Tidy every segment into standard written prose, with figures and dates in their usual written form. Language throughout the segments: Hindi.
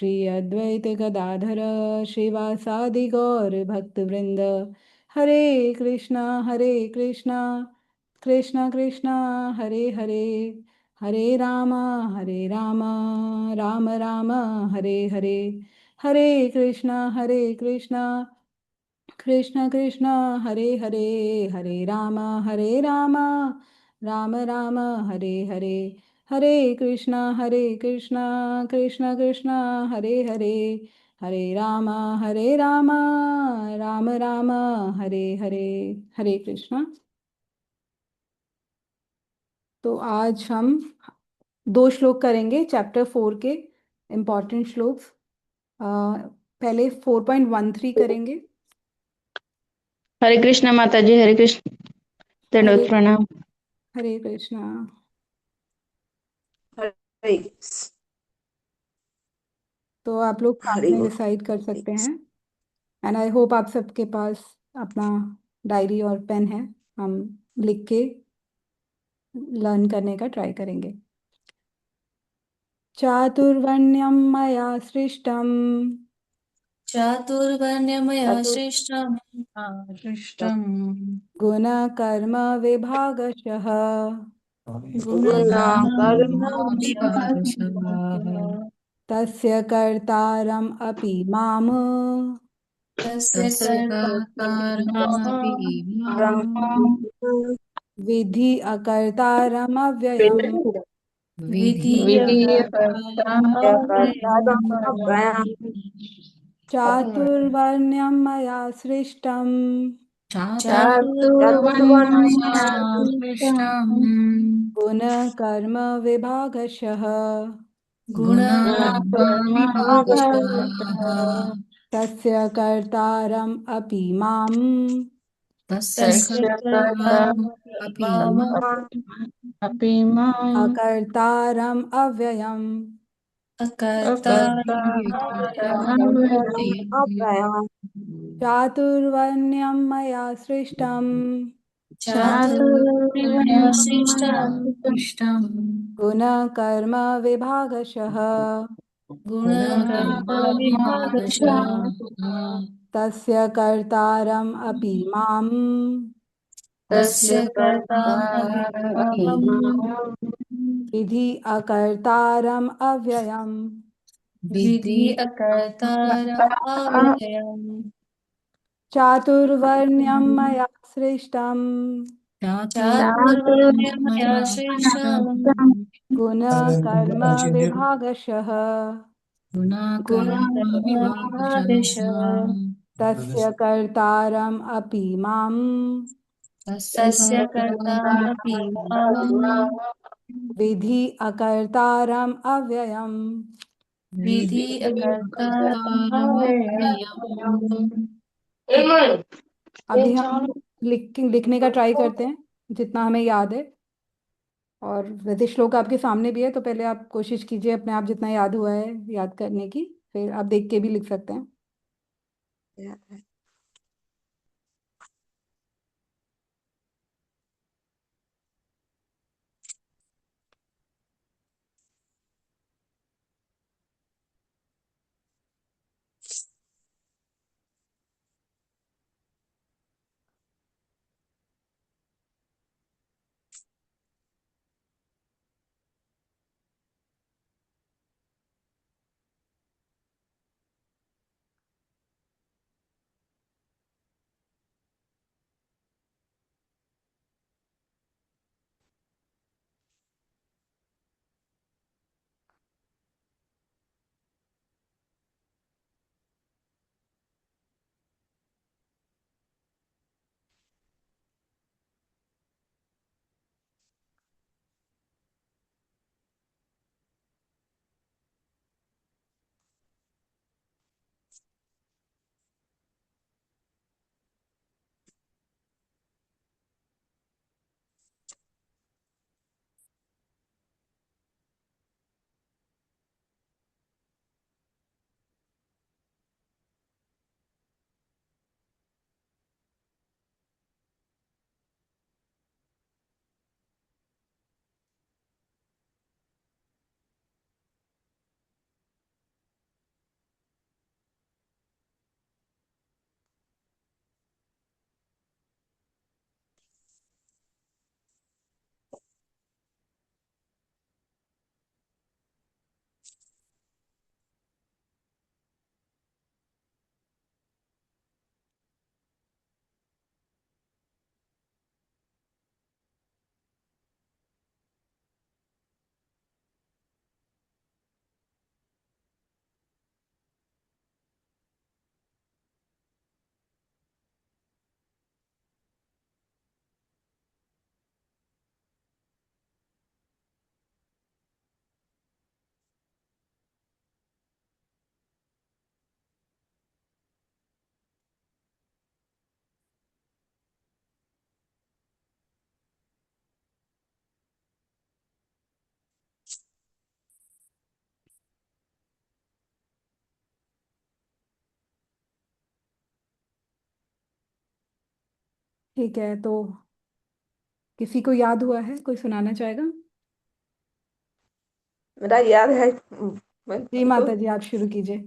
श्री अद्वैत गदाधर श्रीवासादि गौर भक्तवृंद। हरे कृष्णा कृष्ण कृष्ण हरे हरे, हरे राम राम राम हरे हरे। हरे कृष्णा कृष्ण कृष्ण हरे हरे, हरे राम राम राम हरे हरे। हरे कृष्ण कृष्ण कृष्ण हरे हरे, हरे राम राम राम हरे हरे। हरे कृष्ण। तो आज हम दो श्लोक करेंगे चैप्टर 4 के, इम्पॉर्टेंट श्लोक। पहले 4.13 करेंगे। हरे कृष्ण माता जी, हरे कृष्ण। हरे दंडवत प्रणाम। हरे कृष्णा। हरे तो आप लोग साथ हरे में डिसाइड कर सकते हैं। एंड आई होप आप सबके पास अपना डायरी और पेन है। हम लिख के लर्न करने का ट्राई करेंगे। चातुर्वर्ण्यं मया सृष्टं चातुर्वर्ण्यमया सृष्टम् गुणकर्म विभागशः, गुणकर्मविभागशः। तस्य कर्तारम् अपि माम् तस्य कर्तारमपि माम् विधि अकर्तारमव्ययम्। विधीयकर्तारमव्ययम्। चातुर्वर्ण्यं मया सृष्टं चातुर्वर्ण्यमया सृष्टम् गुणकर्म विभागशः, गुणकर्मविभागशः। तस्य कर्तारम् अपि माम् तस्य कर्तारमपि अपि माम् अकर्तारम् अव्ययम्। अकर्तारमव्ययम्। चातुर्वर्ण्यं मया सृष्टं चातुर्वर्ण्यमया सृष्टम् गुणकर्म विभागशः, गुणकर्मविभागशः। तस्य कर्तारम् अपि माम् तस्य कर्तारमपि विधि अकर्तारम् अव्ययम्। विधि अकर्तारमव्ययम्। चातुर्वर्ण्यं मया सृष्टं चातुर्वर्ण्यमया सृष्टम् गुणकर्म विभागशः, गुणकर्मविभागशः। तस्य कर्तारम् अपि माम् तस्य कर्तारमपि माम् विधि अकर्तारम् अव्ययम्। विधि अकर्तारमव्ययम्। अभी हम लिखने का ट्राई करते हैं जितना हमें याद है। और वैसे श्लोक आपके सामने भी है, तो पहले आप कोशिश कीजिए अपने आप जितना याद हुआ है याद करने की, फिर आप देख के भी लिख सकते हैं। ठीक है, तो किसी को याद हुआ है, कोई सुनाना चाहेगा? मेरा याद है। मैं जी तुमको माता जी, आप शुरू कीजिए।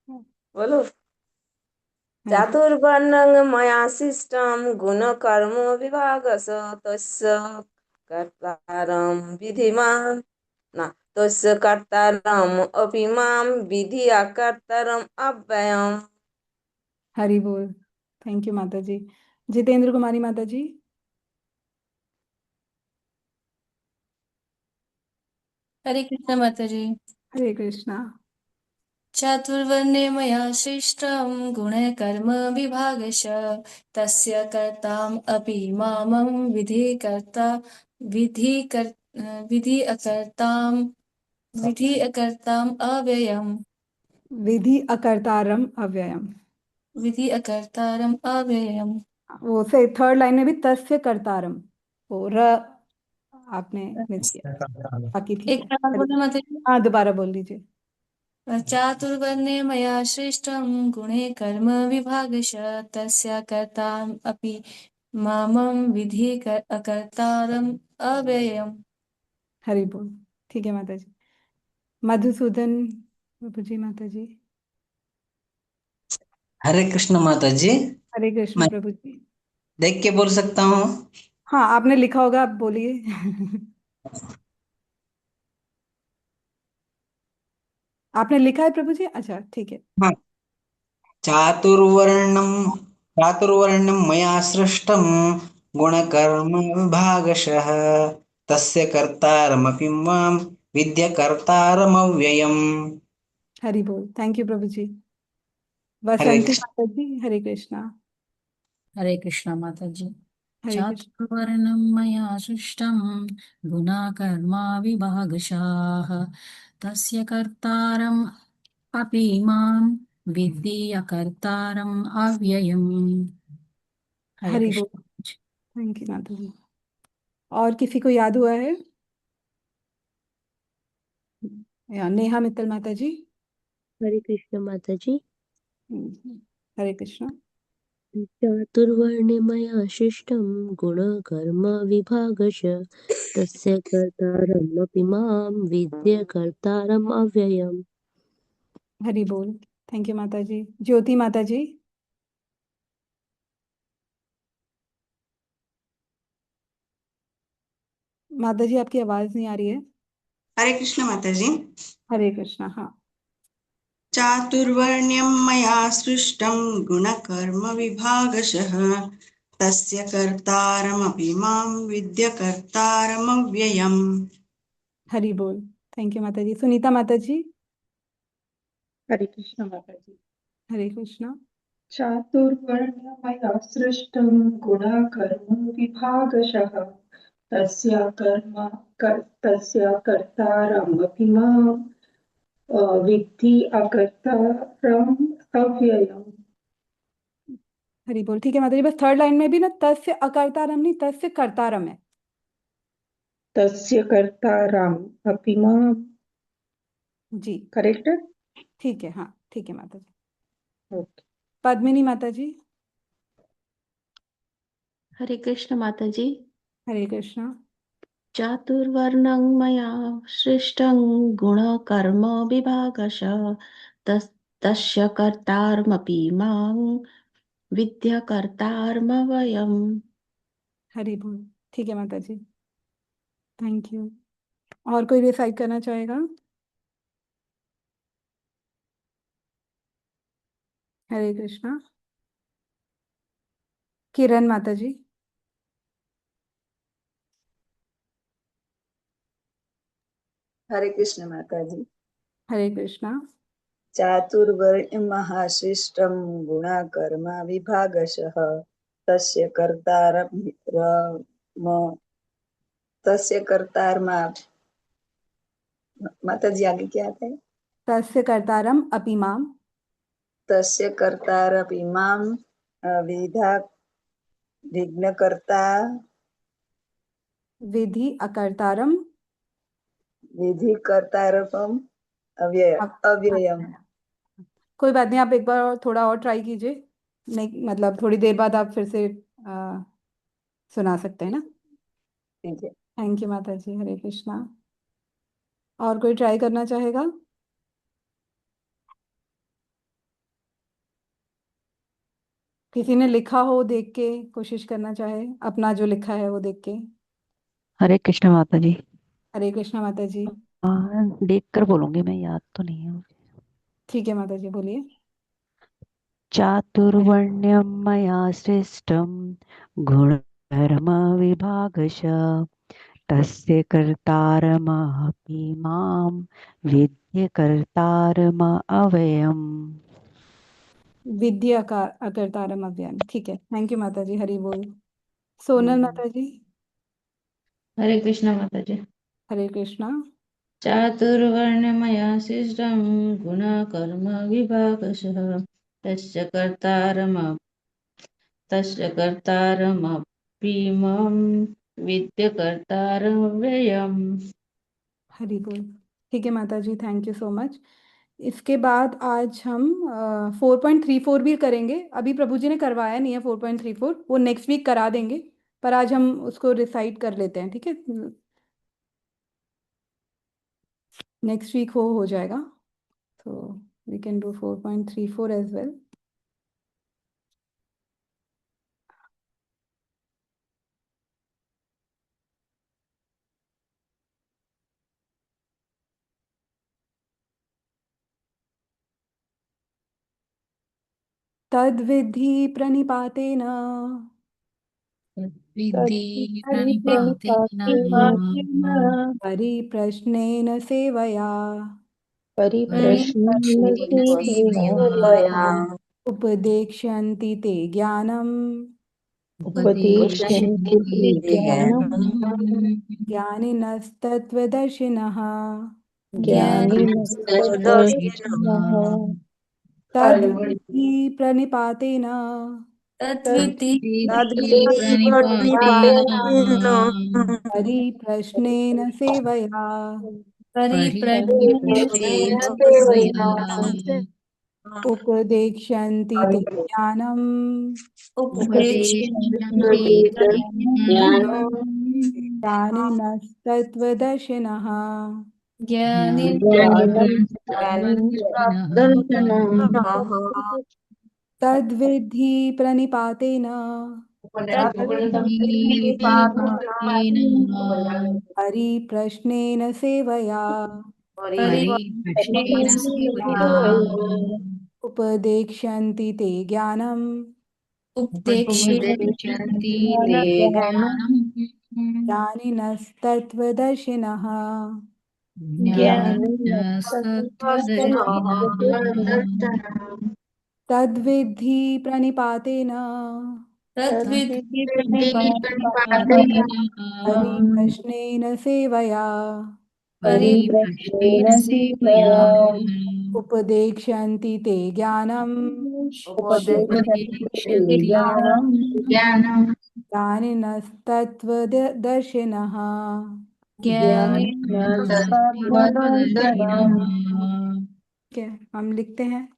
बोलो। हाँ जी। चातुर्वर्ण्यं मया सृष्टं गुणकर्म विभागश तस्य कर्तारं विधिमान् न तस्य कर्तारम् अपि मां विधिया कर्तारम् अव्ययम्। हरि बोल। थैंक यू माता जी। जितेंद्र कुमारी माता जी। हरे कृष्ण माता जी। हरे कृष्णा। चातुर्वर्ण्ये मया सृष्टं गुणे कर्म विभागश तस्य कर्ताम् अपि मामं विधि अकर्ताम् अव्ययम्। विधि अकर्तारम अव्ययम। विधि अकर्तारम् अव्ययम्। वो से थर्ड लाइन में भी तस्य कर्तारम, वो र आपने मिस किया, बाकी ठीक एक है। बार बोले माता जी। हाँ, दोबारा बोल लीजिए। चातुर्वर्ण्ये मया सृष्टं गुणे कर्म विभागश तस्य कर्ताम् अपि मामं अकर्तारम् अव्ययम्। हरि बोल। ठीक है माता जी। मधुसूदन प्रभु जी माता जी। हरे कृष्ण माता जी। हरे कृष्ण मैं प्रभु जी। देख के बोल सकता हूँ? हाँ, आपने लिखा होगा, आप बोलिए। आपने लिखा है प्रभु जी? अच्छा, ठीक है। हाँ। चातुर्वर्णम चातुर्वर्ण्यम मया सृष्टम गुणकर्म विभागशः तस्य कर्तारमपि मां विद्य कर्तारमव्ययम्। हरि बोल। थैंक यू प्रभु जी। हरे बसंती कृष्ण। माता जी। हरे कृष्णा। हरे कृष्ण माता जी। हरे कृष्ण। चातुर्वर्णं मया सृष्टं गुणाकर्मा विभागशाः तस्य कर्तारम् अपि मां विद्धि अकर्तारम् अव्ययम्। हरे हरि बोल। कृष्ण। थैंक यू माता जी। और किसी को याद हुआ है? या नेहा मित्तल माता जी। हरे कृष्ण माता जी। हरे कृष्णा। चातुर्वर्ण्य मया सृष्टं गुणकर्म विभागश तस्य कर्तारमपि मां विद्य कर्तारम् अव्ययम्। हरि बोल। थैंक यू माता जी। ज्योति माता जी। माता जी, आपकी आवाज नहीं आ रही है। हरे कृष्ण माता जी। हरे कृष्णा। हाँ। चातुर्वर्ण्यं मया सृष्टं गुणकर्म विभागशः तस्य कर्तारमपि मां विद्य कर्तारमव्ययम्। हरि बोल। थैंक यू माता जी। सुनीता माता जी। हरे कृष्ण माता जी। हरे कृष्णा। चातुर्वर्ण्यमया सृष्टं गुणकर्म विभागशः तस्य कर्तारमपि मां विद्धि अकर्तारम् अव्ययम्। हरि बोल। ठीक है माता जी, बस थर्ड लाइन में भी ना तस्य अकर्तारम नहीं, तस्य कर्तारम है। तस्य कर्तारम् अपि मां। जी। करेक्ट। ठीक है। हाँ, ठीक है माता जी। ओके। पद्मिनी माता जी। हरे कृष्ण माता जी। हरे कृष्णा। चातुर्वर्णं मया सृष्टं गुणकर्म विभागशः तस्य कर्तारमपि मां विद्य कर्तारमव्ययम्। हरि बोल। ठीक है माता जी। Thank you. और कोई रिसाइट करना चाहेगा? हरे कृष्णा। किरण माता जी। हरे कृष्ण माता जी। हरे कृष्णा। चातुर्वर्ण्यमः सृष्टं गुणकर्म विभागशः तस्य तस्य कर्तारम। माता जी आगे क्या आता है? तस्य कर्तारम अपि माम तस्य कर्तारपि मां विधा विघ्नकर्ता विधि अकर्तारम विधि कर्तारपम अव्ययम। कोई बात नहीं, आप एक बार और थोड़ा और ट्राई कीजिए। नहीं, मतलब थोड़ी देर बाद आप फिर से सुना सकते हैं ना? ठीक है। थैंक यू माता जी। हरे कृष्णा। और कोई ट्राई करना चाहेगा? किसी ने लिखा हो देख के कोशिश करना चाहे, अपना जो लिखा है वो देख के। हरे कृष्ण माता जी। हरे कृष्णा माता जी। देख कर बोलूंगी मैं, याद तो नहीं है मुझे। ठीक है माता जी, बोलिए। चातुर्वर्ण्यं मया सृष्टं गुणकर्म विभागश तस्य कर्तारमपि मां विद्य कर्तारमव्ययम्। विद्या का अकर्तारम अव्ययम। ठीक है, थैंक यू माता जी। हरि बोल। सोनल माता जी। हरे कृष्ण माता जी। हरे कृष्णा। चातुर्वर्ण्यमया सृष्टं गुणकर्म विभागशः तस्य कर्तारमपि मां विद्य कर्तारमव्ययम्। हरि बोल। ठीक है माता जी, थैंक यू सो मच। इसके बाद आज हम 4.34 भी करेंगे। अभी प्रभु जी ने करवाया नहीं है 4.34, वो नेक्स्ट वीक करा देंगे। पर आज हम उसको रिसाइट कर लेते हैं, ठीक है? नेक्स्ट वीक हो जाएगा। तो we can do 4.34 as well. तद्विधि प्रणिपातेन विद्धि प्रणिपातेन तत्प्रणिपातेन परिप्रश्नेन सेवया परिप्रश्नेन परिप्रश्नेन सेवया सेवया उपदेक्ष्यन्ति ते ज्ञानम् उपदेशन्ति उपदेशन्ति ते ते ज्ञानम् ज्ञानम् ज्ञानिनस्तत्त्वदर्शिनः ज्ञानिनस्तत्त्वदर्शिनः तद्विधि प्रणिपातेन तद्विद्धि तद्विधि प्रणिपातेन तत्प्रणिपातेन परिप्रश्नेन सेवया परिप्रश्नेन परिप्रश्नेन सेवया सेवया उपदेक्ष्यन्ति ते ज्ञानम् उपदेशन्ति उपदेशन्ति ते ज्ञानम् ज्ञानिनस्तत्त्वदर्शिनः ज्ञानिनस्तत्त्वदर्शिनः तद्विधि प्रणिपातेन तद्विधि प्रणिपातेन परिप्रश्नेन सेवया परिप्रश्नेन सेवया उपदेक्ष्यन्ति ते ज्ञानम् उपदेक्ष्यन्ति उपदिशन्ति ते ज्ञानम् ज्ञानम् ज्ञानिनस्तत्त्वदर्शिनः ज्ञानिनस्तत्त्वदर्शिनः तद्विद्धि प्रणिपातेन तद्विद्धि प्रणिपातेन प्रणिपातेन परिप्रश्नेन सेवया परिप्रश्नेन सेवया उपदेक्ष्यन्ति ते ज्ञानम् उपदेशन्ति ज्ञानम् ज्ञानम् ज्ञानिनस्तत्त्वदर्शिनः ज्ञानिनस्तत्त्वदर्शिनः ज्ञानिनस्तत्त्वदर्शिनः। ठीक है, हम लिखते हैं।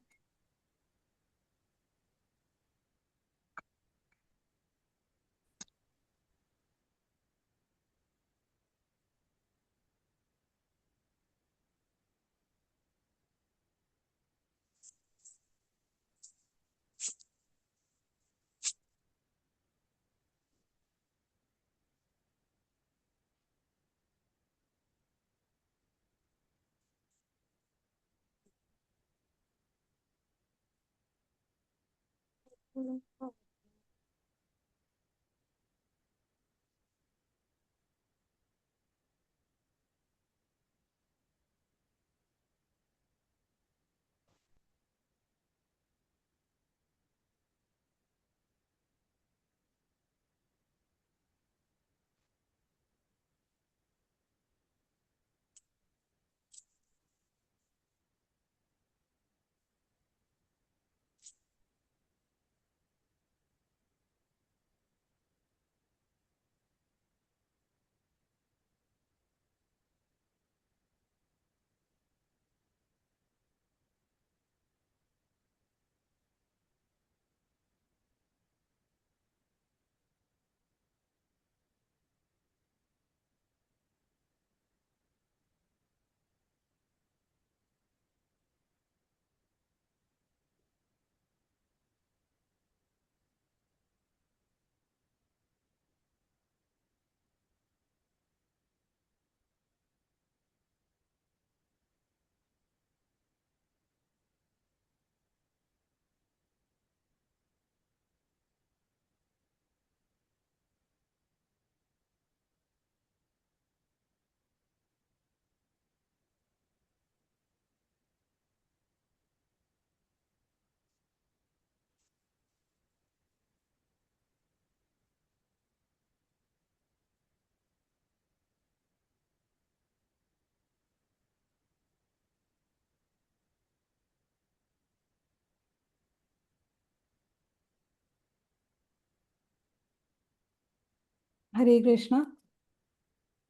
हरे कृष्णा।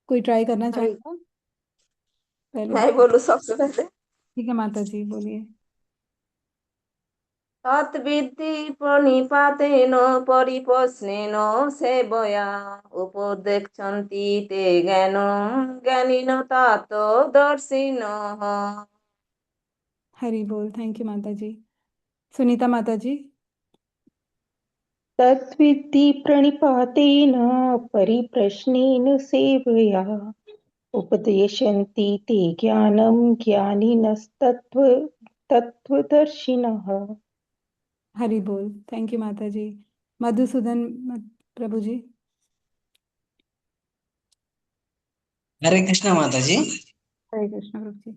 कोई ट्राई करना हरे चाहेगा पहले? मैं बोलूं सबसे पहले। ठीक है माता जी, बोलिए। तद्विद्धि प्रणिपातेन परिप्रश्नेन सेवया उपदेक्षन्ति ते ज्ञानं ज्ञानिनो तत्त्वदर्शिनः। हरि बोल। थैंक यू माता जी। सुनीता माता जी। तद्विद्धि प्रणिपातेन परिप्रश्नेन सेवया उपदेशन्ति ते ज्ञानं तत्त्वदर्शिनः। हरि बोल। थैंक यू माता जी। मधुसूदन प्रभु जी। हरे कृष्ण माता जी। हरे कृष्ण प्रभु जी।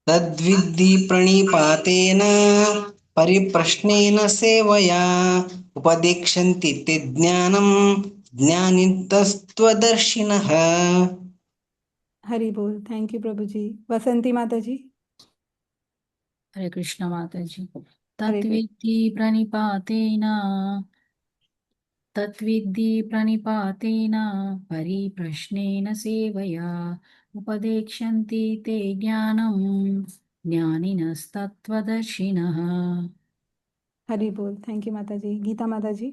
तद्विद्धि प्रणिपातेन परिप्रश्नेन सेवया उपदेक्षन्ति ते ज्ञानं ज्ञानिनस्तत्त्वदर्शिनः। हरि बोल। थैंक यू प्रभु जी। वसंती माता जी। हरे कृष्ण माता जी। हरे कृष्ण। तत्विद्धि प्रणिपातेन परिप्रश्नेन सेवया उपदेक्षन्ति ते ज्ञानं ज्ञानिनस्तत्त्वदर्शिनः। हरि बोल। थैंक यू माता जी। गीता माता जी।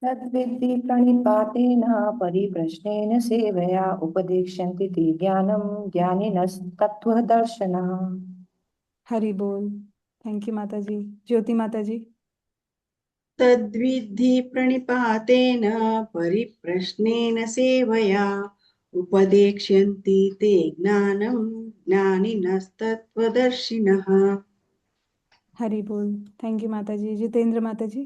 तद्विद्धि प्रणिपातेन परिप्रश्नेन सेवया उपदेक्ष्यन्ति ते ज्ञानं ज्ञानिनस्तत्त्वदर्शिनः। हरि बोल। थैंक यू माता जी। ज्योति माता जी। तद्विद्धि प्रणिपातेन परिप्रश्नेन सेवया उपदेक्ष्यन्ति ते ज्ञानं ज्ञानिनस्तत्त्वदर्शिनः। हरि बोल। थैंक यू माता जी। जितेंद्र माता जी।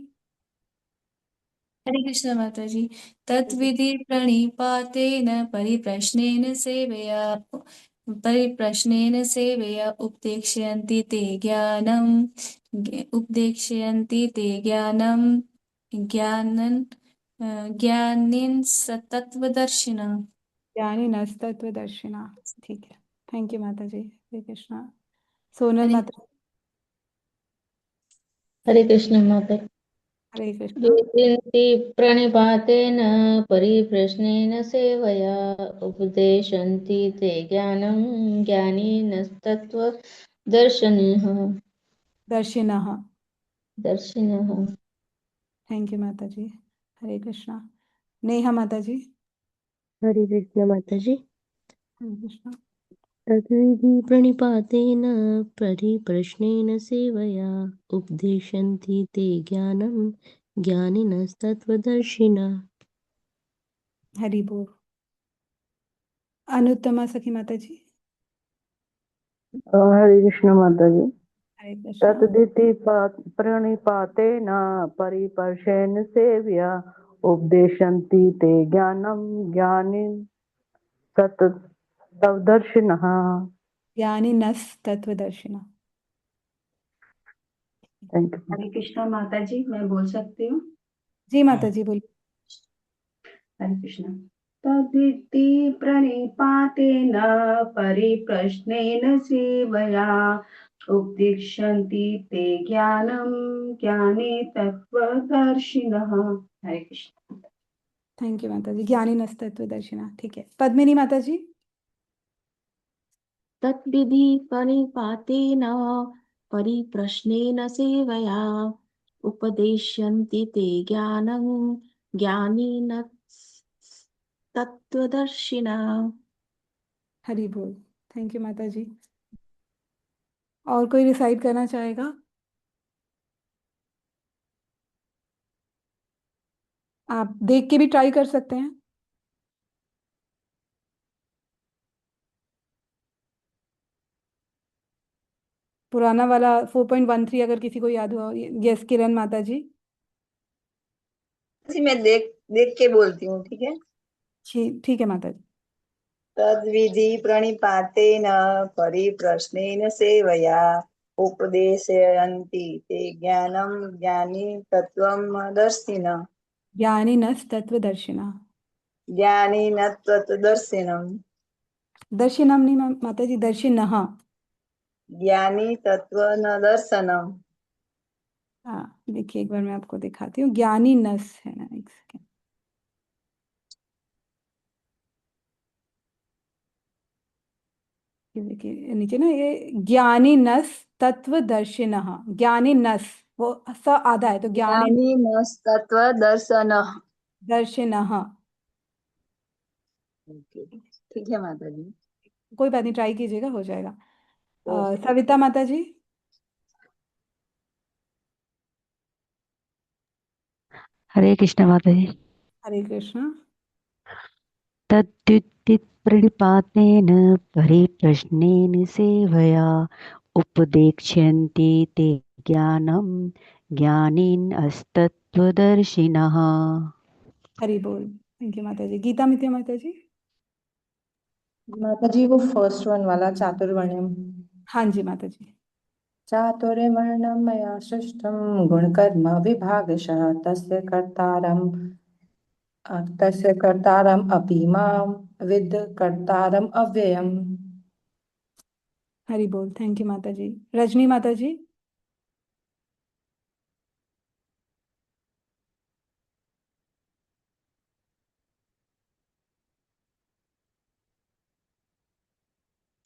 हरे कृष्ण माता जी। तत्विधि प्रणिपातेन परिप्रश्नेन सेवया उपदेक्ष्यन्ति ते ज्ञानं ज्ञानं ज्ञानिन् सतत्वदर्शिनः। ज्ञानी नस्तत्वदर्शिना। ठीक है। थैंक यू माता जी। हरे कृष्णा। सोनल हरे माता। हरे कृष्ण माता। हरे कृष्णा। वेदेति प्रणिपातेन परिप्रश्नेन सेवया उपदेशन्ति ते ज्ञानं ज्ञानिनस्तत्त्वदर्शिनः। दर्शिनः। दर्शिनः। थैंक यू माता जी। हरे कृष्णा। नेहा माता जी। हरे कृष्ण माता जी। हरे कृष्णा। तद्विधि प्रणिपातेन परिप्रश्नेन सेवया उपदिशन्ति ते ज्ञानं ज्ञानिनस्तत्त्वदर्शिनः। हरि बोल। अनुत्तमा सखी माता जी। हरे कृष्ण माता जी। हरे कृष्णा। तद्विद्धि प्रणिपातेन परिप्रश्नेन सेवया उपदेशन्ति ते ज्ञानं ज्ञानिन् तत्त्वदर्शिनः। ज्ञानी नस तत्वदर्शिना। Thank you. हरे कृष्णा माता जी, मैं बोल सकती हूँ? जी माता जी बोलिए। हरे कृष्ण। तद्विद्धि प्रणिपातेन परिप्रश्नेन सेवया उपदिक्षन्ति ते ज्ञानं ज्ञानी तत्त्वदर्शिनः। हरे कृष्ण। थैंक यू माता जी। ज्ञानी नस तत्वदर्शिना। ठीक है। पद्मिनी माता जी। तद्विधि प्रणिपातेन परिप्रश्नेन सेवया उपदेशन्ति ते ज्ञानं ज्ञानिन तत्त्वदर्शिनः। हरि बोल। थैंक यू माता जी। और कोई रिसाइट करना चाहेगा? आप देख के भी ट्राई कर सकते हैं। पुराना वाला 4.13 अगर किसी को याद हुआ। यस किरण माता जी। जी मैं देख देख के बोलती हूँ, ठीक है। ठीक है माता जी। तद्विधि प्रणिपातेन परिप्रश्नेन सेवया उपदेशयन्ति ते ज्ञानं ज्ञानी तत्त्वमदर्शिनः। ज्ञानी नस तत्वदर्शिना। ज्ञानी न तत्त्वदर्शिनम्। दर्शिनम नहीं माता जी, दर्शिनः। ज्ञानी तत्व न दर्शनम। हाँ देखिए, एक बार मैं आपको दिखाती हूँ। ज्ञानी नस है ना, एक सेकेंड। ये देखिए नीचे ना, ये ज्ञानी नस तत्वदर्शिनः, ज्ञानी नस, वो स आधा है तो ज्ञानी ज्ञानी नस्तत्वदर्शनः। दर्शिनः। ओके, ठीक है माता जी। कोई बात नहीं, ट्राई कीजिएगा, हो जाएगा। ओके। सविता माता जी। हरे कृष्ण माता जी। हरे कृष्ण। तद्युतित प्रणिपातेन परिप्रश्नेन सेवया उपदेक्ष्यन्ति ते ज्ञानं ज्ञानिन् अस्तत्वदर्शिनः। हरि बोल। थैंक यू माता जी। गीता मित्या माता जी। माता जी वो फर्स्ट वन वाला चातुर्वर्ण्यम। हाँ जी माता जी। चातुर्वर्ण्यं मया सृष्टं गुणकर्म विभागशः तस्य कर्तारम् अपि मां विद् कर्तारम् अव्ययम्। हरि बोल। थैंक यू माता जी। रजनी माता जी।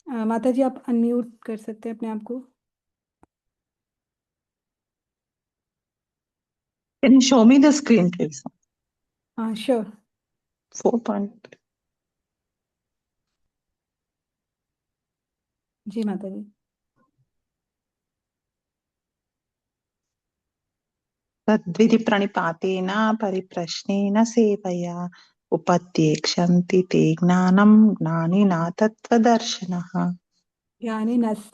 माता जी आप अनम्यूट कर सकते हैं अपने आप को। Can you show me the screen, please? हाँ श्योर। 4 point. जी माता जी। तद्विधि प्रणिपातेन परिप्रश्नेन सेवया उपदेक्ष्यन्ति ते ज्ञानं ज्ञानिना तत्त्वदर्शिनः। ज्ञानी नस,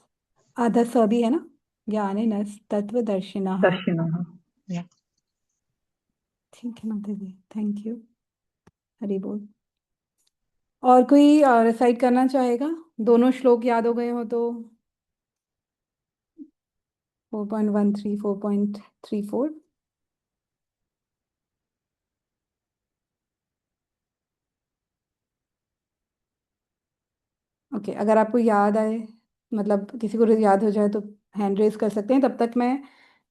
आधा स भी है ना, ज्ञानी नस तत्वदर्शिनः। दर्शिनः। Yeah. ठीक है माता जी, थैंक यू। हरि बोल। और कोई रिसाइट करना चाहेगा? दोनों श्लोक याद हो गए हो तो 4.13 4.34। ओके, अगर आपको याद आए, मतलब किसी को याद हो जाए तो हैंड रेज कर सकते हैं। तब तक मैं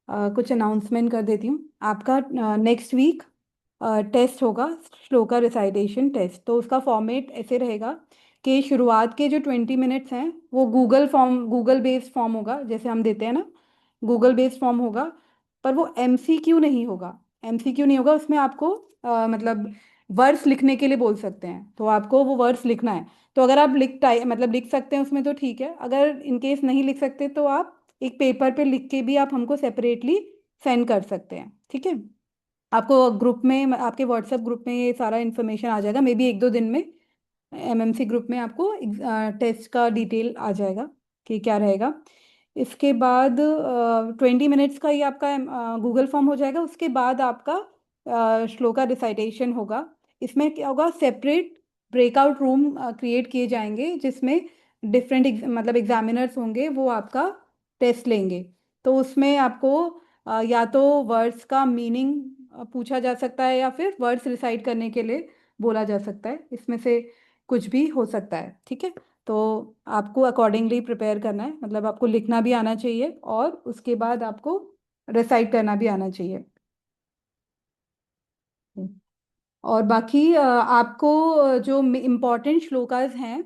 कुछ अनाउंसमेंट कर देती हूँ। आपका नेक्स्ट वीक टेस्ट होगा, श्लोका रिसाइटेशन टेस्ट। तो उसका फॉर्मेट ऐसे रहेगा कि शुरुआत के जो 20 मिनट्स हैं वो गूगल बेस्ड फॉर्म होगा, जैसे हम देते हैं ना, गूगल बेस्ड फॉर्म होगा। पर वो एमसीक्यू नहीं होगा। एमसीक्यू नहीं होगा, उसमें आपको मतलब वर्ड्स लिखने के लिए बोल सकते हैं, तो आपको वो वर्ड्स लिखना है। तो अगर आप लिख सकते हैं उसमें तो ठीक है, अगर इनकेस नहीं लिख सकते तो आप एक पेपर पे लिख के भी आप हमको सेपरेटली सेंड कर सकते हैं, ठीक है। आपको ग्रुप में, आपके व्हाट्सएप ग्रुप में ये सारा इन्फॉर्मेशन आ जाएगा, मे बी 1-2 दिन में एमएमसी ग्रुप में आपको टेस्ट का डिटेल आ जाएगा कि क्या रहेगा। इसके बाद 20 मिनट्स का ही आपका गूगल फॉर्म हो जाएगा। उसके बाद आपका श्लोका रिसाइटेशन होगा। इसमें क्या होगा, सेपरेट ब्रेकआउट रूम क्रिएट किए जाएंगे जिसमें डिफरेंट मतलब एग्जामिनर्स होंगे, वो आपका टेस्ट लेंगे। तो उसमें आपको या तो वर्ड्स का मीनिंग पूछा जा सकता है या फिर वर्ड्स रिसाइट करने के लिए बोला जा सकता है, इसमें से कुछ भी हो सकता है, ठीक है। तो आपको अकॉर्डिंगली प्रिपेयर करना है, मतलब आपको लिखना भी आना चाहिए और उसके बाद आपको रिसाइट करना भी आना चाहिए। और बाकी आपको जो इम्पोर्टेंट श्लोकास हैं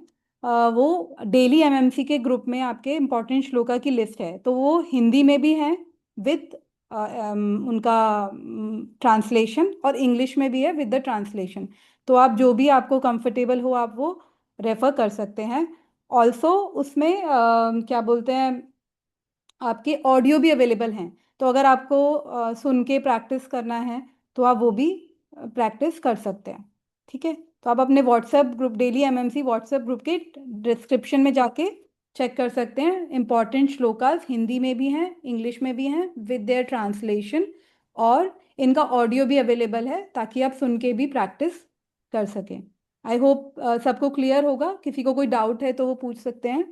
वो डेली एमएमसी के ग्रुप में आपके इम्पोर्टेंट श्लोका की लिस्ट है, तो वो हिंदी में भी है विद उनका ट्रांसलेशन, और इंग्लिश में भी है विद द ट्रांसलेशन। तो आप जो भी आपको कंफर्टेबल हो आप वो रेफर कर सकते हैं। ऑल्सो उसमें क्या बोलते हैं, आपके ऑडियो भी अवेलेबल हैं। तो अगर आपको सुन के प्रैक्टिस करना है तो आप वो भी प्रैक्टिस कर सकते हैं, ठीक है। तो आप अपने WhatsApp group, daily MMC WhatsApp group के डिस्क्रिप्शन में जाके चेक कर सकते हैं। इंपॉर्टेंट श्लोकास हिंदी में भी हैं, इंग्लिश में भी हैं विद देयर ट्रांसलेशन, और इनका ऑडियो भी अवेलेबल है ताकि आप सुन के भी प्रैक्टिस कर सकें। आई होप सबको क्लियर होगा। किसी को कोई डाउट है तो वो पूछ सकते हैं।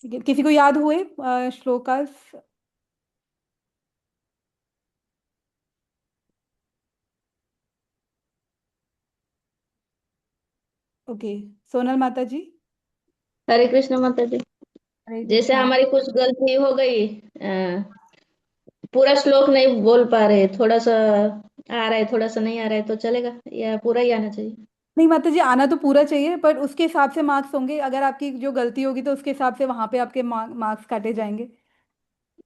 ठीक है, किसी को याद हुए श्लोकास? ओके, सोनल माता जी। हरे कृष्ण माता जी। हरे जैसे कृष्णा। हमारी कुछ गलती हो गई, पूरा श्लोक नहीं बोल पा रहे, थोड़ा सा आ रहा है, थोड़ा सा नहीं आ रहा है तो चलेगा, या पूरा ही आना चाहिए? नहीं माता जी, आना तो पूरा चाहिए, पर उसके हिसाब से मार्क्स होंगे। अगर आपकी जो गलती होगी तो उसके हिसाब से वहां पे आपके मार्क्स काटे जाएंगे।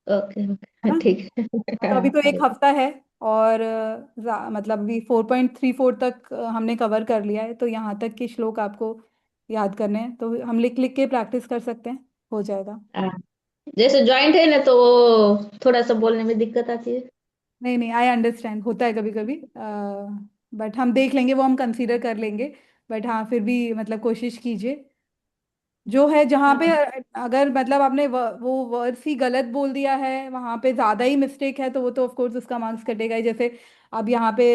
ओके है ओके, ना? ठीक है। तो अभी तो एक हाँ, हफ्ता है, और मतलब अभी 4.34 तक हमने कवर कर लिया है, तो यहाँ तक के श्लोक आपको याद करने हैं, तो हम लिख लिख के प्रैक्टिस कर सकते हैं, हो जाएगा। हाँ। जैसे जॉइंट है ना, तो वो थोड़ा सा बोलने में दिक्कत आती है। नहीं नहीं, आई अंडरस्टैंड, होता है कभी कभी, बट हम देख लेंगे, वो हम कंसीडर कर लेंगे। बट हाँ, फिर भी मतलब कोशिश कीजिए, जो है जहाँ पे हाँ अगर मतलब आपने वो वर्ड्स ही गलत बोल दिया है, वहाँ पे ज़्यादा ही मिस्टेक है, तो वो तो ऑफ कोर्स उसका मार्क्स कटेगा ही। जैसे अब यहाँ पे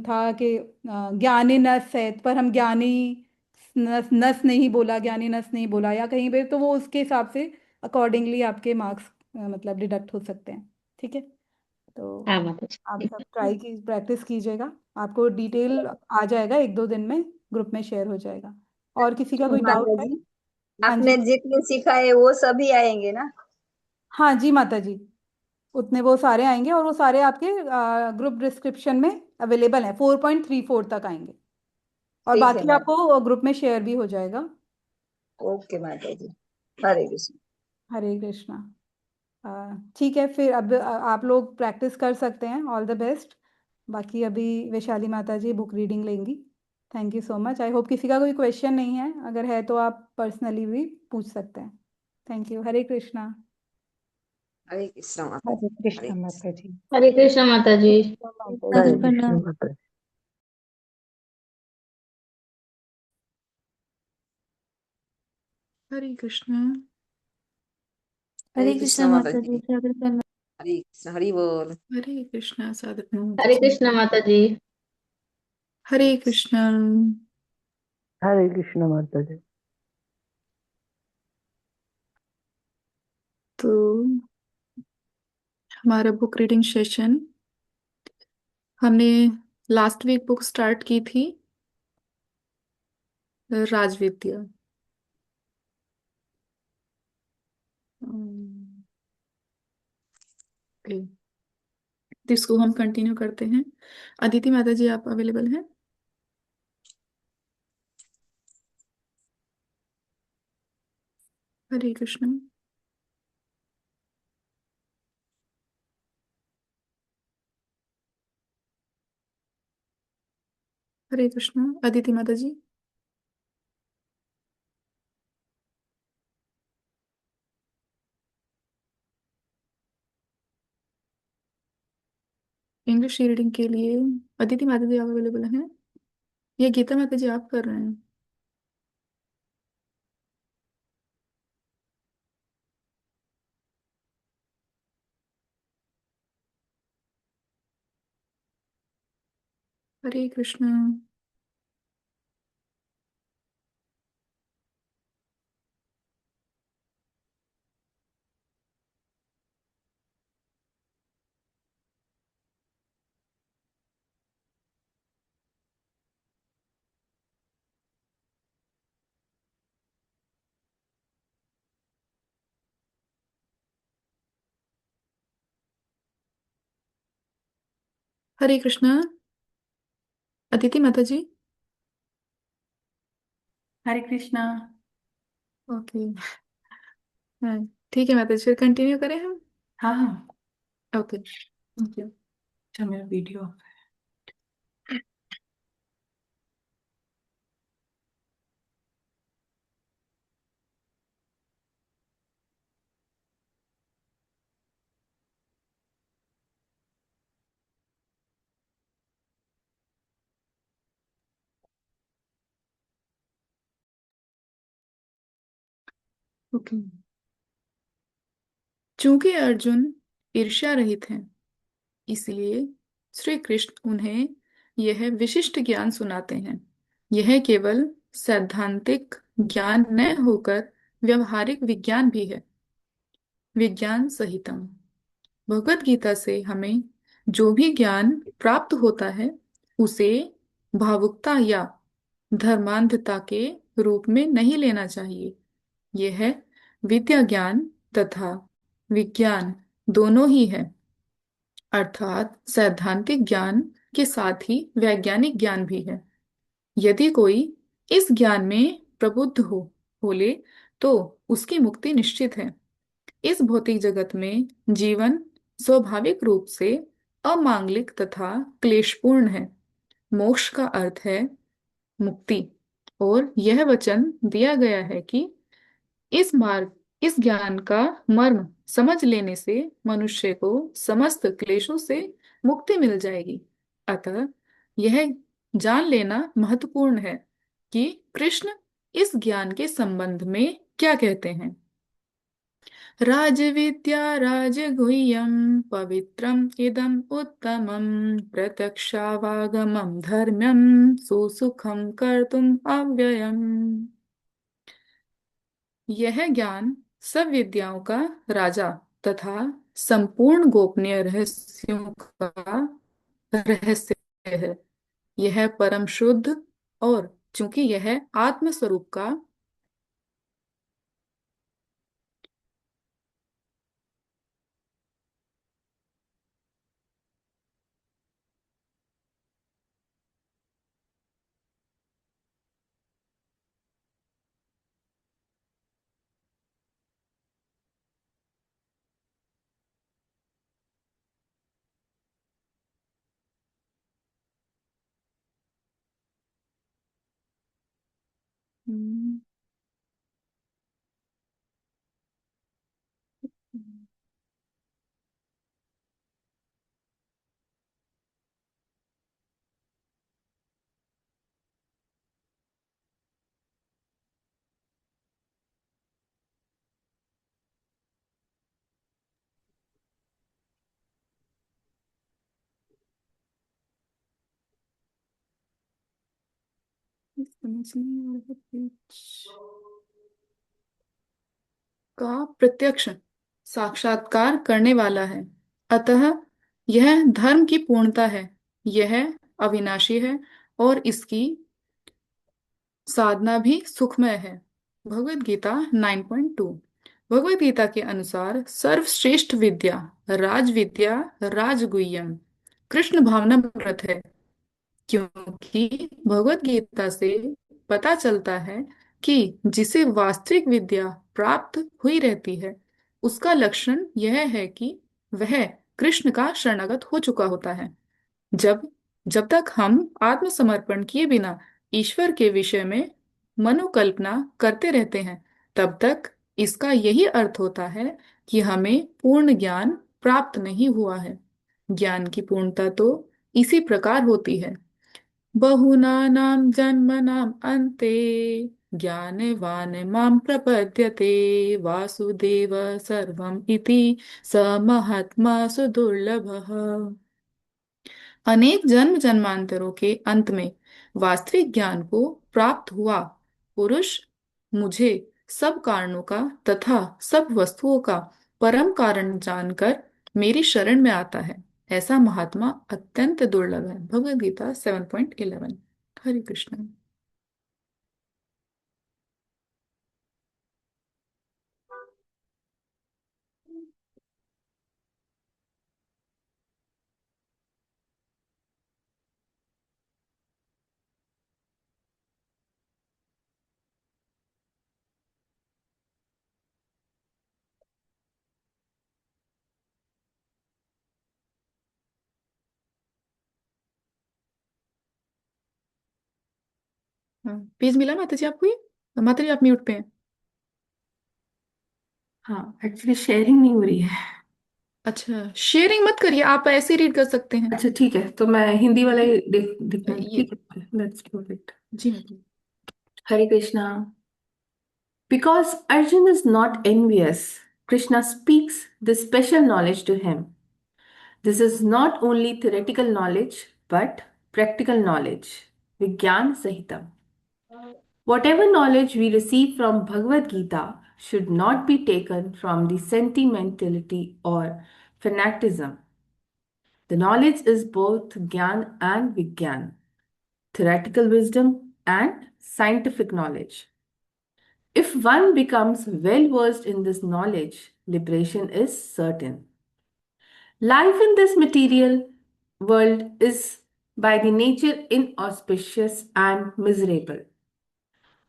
था कि ज्ञानी नस है, पर हम ज्ञानी नस नस नहीं बोला, ज्ञानी नस नहीं बोला, या कहीं पे, तो वो उसके हिसाब से अकॉर्डिंगली आपके मार्क्स मतलब डिडक्ट हो सकते हैं। ठीक है, तो हाँ माता जी, आप ठीक सब है। ट्राई की प्रैक्टिस कीजिएगा, आपको डिटेल आ जाएगा, एक दो दिन में ग्रुप में शेयर हो जाएगा। और किसी का तो कोई माता डाउट है? जी, हाँ जी। आपने जितने सिखाए वो सभी आएंगे ना? हाँ जी माता जी, उतने वो सारे आएंगे, और वो सारे आपके ग्रुप डिस्क्रिप्शन में अवेलेबल हैं, 4.34 तक आएंगे, और ठीक है बाकी माता। आपको ग्रुप में शेयर भी हो जाएगा। ओके माता जी। हरे कृष्ण। हरे कृष्णा। ठीक है, फिर अब आप लोग प्रैक्टिस कर सकते हैं, ऑल द बेस्ट। बाकी अभी वैशाली माता जी बुक रीडिंग लेंगी। Thank you so much, I hope किसी का कोई क्वेश्चन नहीं है, अगर है तो आप पर्सनली भी पूछ सकते हैं। Thank you, Hare Krishna. हरे कृष्ण माता जी। हरे हरे कृष्ण कृष्ण। माता जी। हरे कृष्णा माता जी। हरे साधु कृष्ण प्रणाम। माता जी। हरे कृष्ण। हरे हरे कृष्ण कृष्णा माता माता जी, जी। सादर प्रणाम। हरे कृष्ण, हरि बोल। हरे कृष्ण साधु प्रणाम माता हरे जी। कृष्णा माता जी। हरे कृष्ण। हरे कृष्ण माता जी। तो हमारा बुक रीडिंग सेशन, हमने लास्ट वीक बुक स्टार्ट की थी, राजविद्या। ओके, तो इसको हम कंटिन्यू करते हैं। अदिति माता जी, आप अवेलेबल हैं? हरे कृष्ण। हरे कृष्ण, अदिति माता जी। इंग्लिश रीडिंग के लिए अदिति माता जी आप अवेलेबल हैं, या गीता माता जी आप कर रहे हैं? हरे कृष्ण। हरे कृष्ण, अदिति माता जी। हरे कृष्णा। ओके, हाँ, ठीक है माता जी, फिर कंटिन्यू करें हम। हाँ हाँ, ओके। Thank you. अच्छा, मेरा वीडियो। ओके, चूंकि अर्जुन ईर्ष्या रहित हैं, इसलिए श्री कृष्ण उन्हें यह विशिष्ट ज्ञान सुनाते हैं। यह केवल सैद्धांतिक ज्ञान न होकर व्यवहारिक विज्ञान भी है। विज्ञान संहिता। भगवत गीता से हमें जो भी ज्ञान प्राप्त होता है, उसे भावुकता या धर्मांधता के रूप में नहीं लेना चाहिए। यह विद्या ज्ञान तथा विज्ञान दोनों ही है, अर्थात सैद्धांतिक ज्ञान के साथ ही वैज्ञानिक ज्ञान भी है। यदि कोई इस ज्ञान में प्रबुद्ध हो ले तो उसकी मुक्ति निश्चित है। इस भौतिक जगत में जीवन स्वाभाविक रूप से अमांगलिक तथा क्लेशपूर्ण है। मोक्ष का अर्थ है मुक्ति, और यह वचन दिया गया है कि इस ज्ञान का मर्म समझ लेने से मनुष्य को समस्त क्लेशों से मुक्ति मिल जाएगी। अतः यह जान लेना महत्वपूर्ण है कि कृष्ण इस ज्ञान के संबंध में क्या कहते हैं। राजविद्या राजगुह्यं पवित्रम इदम उत्तमं प्रत्यक्षावागमं धर्म्यं सुसुखं कर्तुम अव्ययम्। यह ज्ञान सब विद्याओं का राजा तथा संपूर्ण गोपनीय रहस्यों का रहस्य है। यह परम शुद्ध, और चूंकि यह आत्म स्वरूप का हम्म, समझ नहीं आ रहा कुछ का प्रत्यक्ष साक्षात्कार करने वाला है। अतः यह धर्म की पूर्णता है। यह अविनाशी है और इसकी साधना भी सुखमय है। भगवत गीता 9.2। भगवत गीता के अनुसार सर्वश्रेष्ठ विद्या राजविद्या राजगुह्यम कृष्ण भावनामृत है, क्योंकि भगवत गीता से पता चलता है कि जिसे वास्तविक विद्या प्राप्त हुई रहती है उसका लक्षण यह है कि वह कृष्ण का शरणागत हो चुका होता है। जब जब तक हम आत्मसमर्पण किए बिना ईश्वर के विषय में मनोकल्पना करते रहते हैं, तब तक इसका यही अर्थ होता है कि हमें पूर्ण ज्ञान प्राप्त नहीं हुआ है। ज्ञान की पूर्णता तो इसी प्रकार होती है। बहुनानां जन्मनां अन्ते ज्ञानवान् मां प्रपद्यते वासुदेव सर्वम् इति स महात्मा सुदुर्लभः। अनेक जन्म जन्मांतरों के अंत में वास्तविक ज्ञान को प्राप्त हुआ पुरुष मुझे सब कारणों का तथा सब वस्तुओं का परम कारण जानकर मेरी शरण में आता है। ऐसा महात्मा अत्यंत दुर्लभ है। भगवद गीता 7.11। हरे कृष्ण। हाँ, पेज मिला माता जी आपको? ये माता जी आप म्यूट पे हैं। हाँ, एक्चुअली शेयरिंग नहीं हो रही है। अच्छा, शेयरिंग मत करिए, आप ऐसे रीड कर सकते हैं। अच्छा ठीक है, तो मैं हिंदी वाला ही देखना ये ठीक है। Let's do it. जी माता। हरे Krishna. Because Arjun is not envious, Krishna speaks this special knowledge to him. This is not only theoretical knowledge but practical knowledge, Vigyan Sahitam. Whatever knowledge we receive from Bhagavad Gita should not be taken from the sentimentality or fanaticism. The knowledge is both Gyan and Vigyan, theoretical wisdom and scientific knowledge. If one becomes well versed in this knowledge, liberation is certain. Life in this material world is by the nature inauspicious and miserable.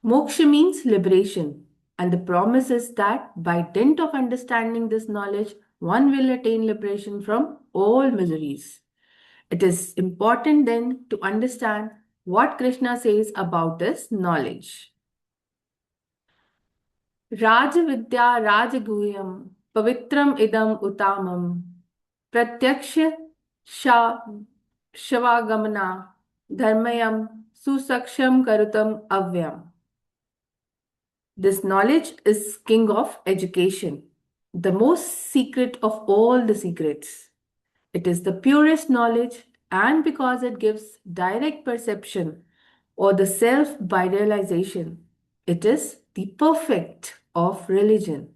Moksha means liberation, and the promise is that by dint of understanding this knowledge, one will attain liberation from all miseries. It is important then to understand what Krishna says about this knowledge. Rajavidya Rajaguhyam Pavitram Idam Utamam Pratyaksha Shavagamana Dharmayam Susaksham Karutam Avyam. This knowledge is king of education, the most secret of all the secrets. It is the purest knowledge, and because it gives direct perception or the self by realization, it is the perfect of religion.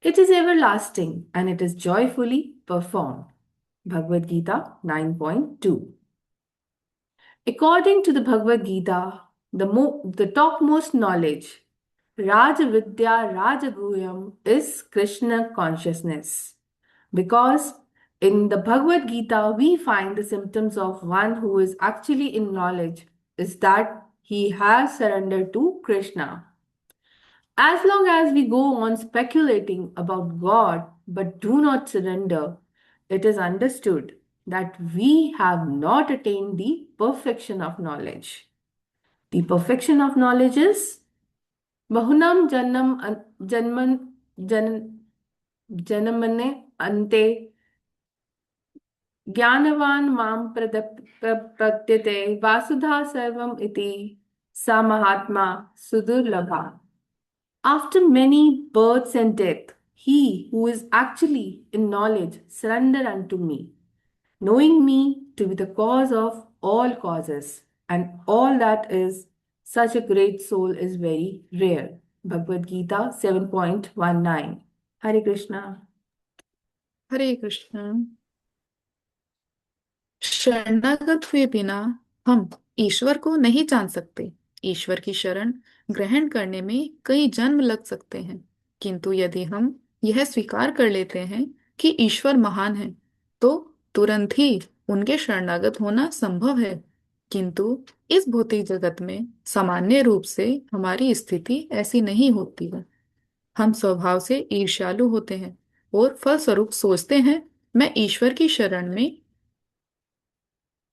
It is everlasting and it is joyfully performed. Bhagavad Gita 9.2. According to the Bhagavad Gita, the topmost knowledge, Rajavidya Rajaguhyam, is Krishna consciousness. Because in the Bhagavad Gita, we find the symptoms of one who is actually in knowledge is that he has surrendered to Krishna. As long as we go on speculating about God but do not surrender, it is understood that we have not attained the perfection of knowledge. The perfection of knowledge is Bahunam Janamane Ante Jnanavan Mam Pratyate Vasudha Sarvam Iti Sa Mahatma Sudurlabha. After many births and death, he who is actually in knowledge surrender unto me, knowing me to be the cause of all causes, and all that is such a great soul is very rare. Bhagavad Gita 7.19. Hare Krishna. हरे कृष्ण। शरणागत हुए बिना हम ईश्वर को नहीं जान सकते। ईश्वर की शरण ग्रहण करने में कई जन्म लग सकते हैं, किंतु यदि हम यह स्वीकार कर लेते हैं कि ईश्वर महान है, तो तुरंत ही उनके शरणागत होना संभव है। किंतु इस भौतिक जगत में सामान्य रूप से हमारी स्थिति ऐसी नहीं होती है। हम स्वभाव से ईर्ष्यालु होते हैं और फलस्वरूप सोचते हैं, मैं ईश्वर की शरण में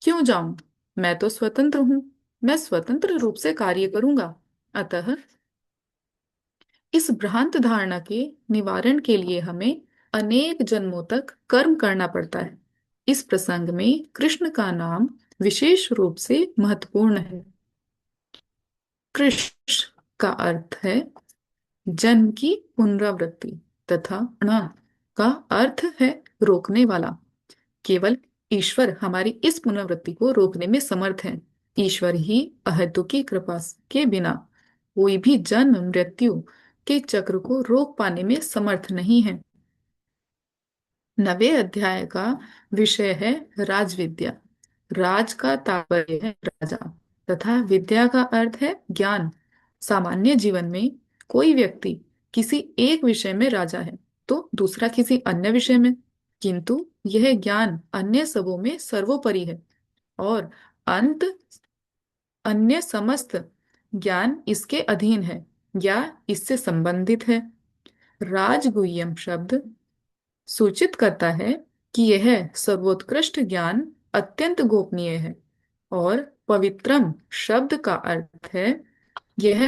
क्यों जाऊं? मैं तो स्वतंत्र हूं, मैं स्वतंत्र रूप से कार्य करूंगा। अतः इस भ्रांत धारणा के निवारण के लिए हमें अनेक जन्मों तक कर्म करना पड़ता है। इस प्रसंग में कृष्ण का नाम विशेष रूप से महत्वपूर्ण है। कृष्ण का अर्थ है जन्म की पुनरावृत्ति तथा ण का अर्थ है रोकने वाला। केवल ईश्वर हमारी इस पुनरावृत्ति को रोकने में समर्थ है। ईश्वर ही अहेतुकी कृपा के बिना कोई भी जन्म मृत्यु के चक्र को रोक पाने में समर्थ नहीं है। 9वें अध्याय का विषय है राजविद्या। राज का तात्पर्य है राजा तथा विद्या का अर्थ है ज्ञान। सामान्य जीवन में कोई व्यक्ति किसी एक विषय में राजा है तो दूसरा किसी अन्य विषय में, किंतु यह ज्ञान अन्य सबों में सर्वोपरि है और अंत अन्य समस्त ज्ञान इसके अधीन है या इससे संबंधित है। राजगुह्यम शब्द सूचित करता है कि यह सर्वोत्कृष्ट ज्ञान अत्यंत गोपनीय है, और पवित्रम शब्द का अर्थ है यह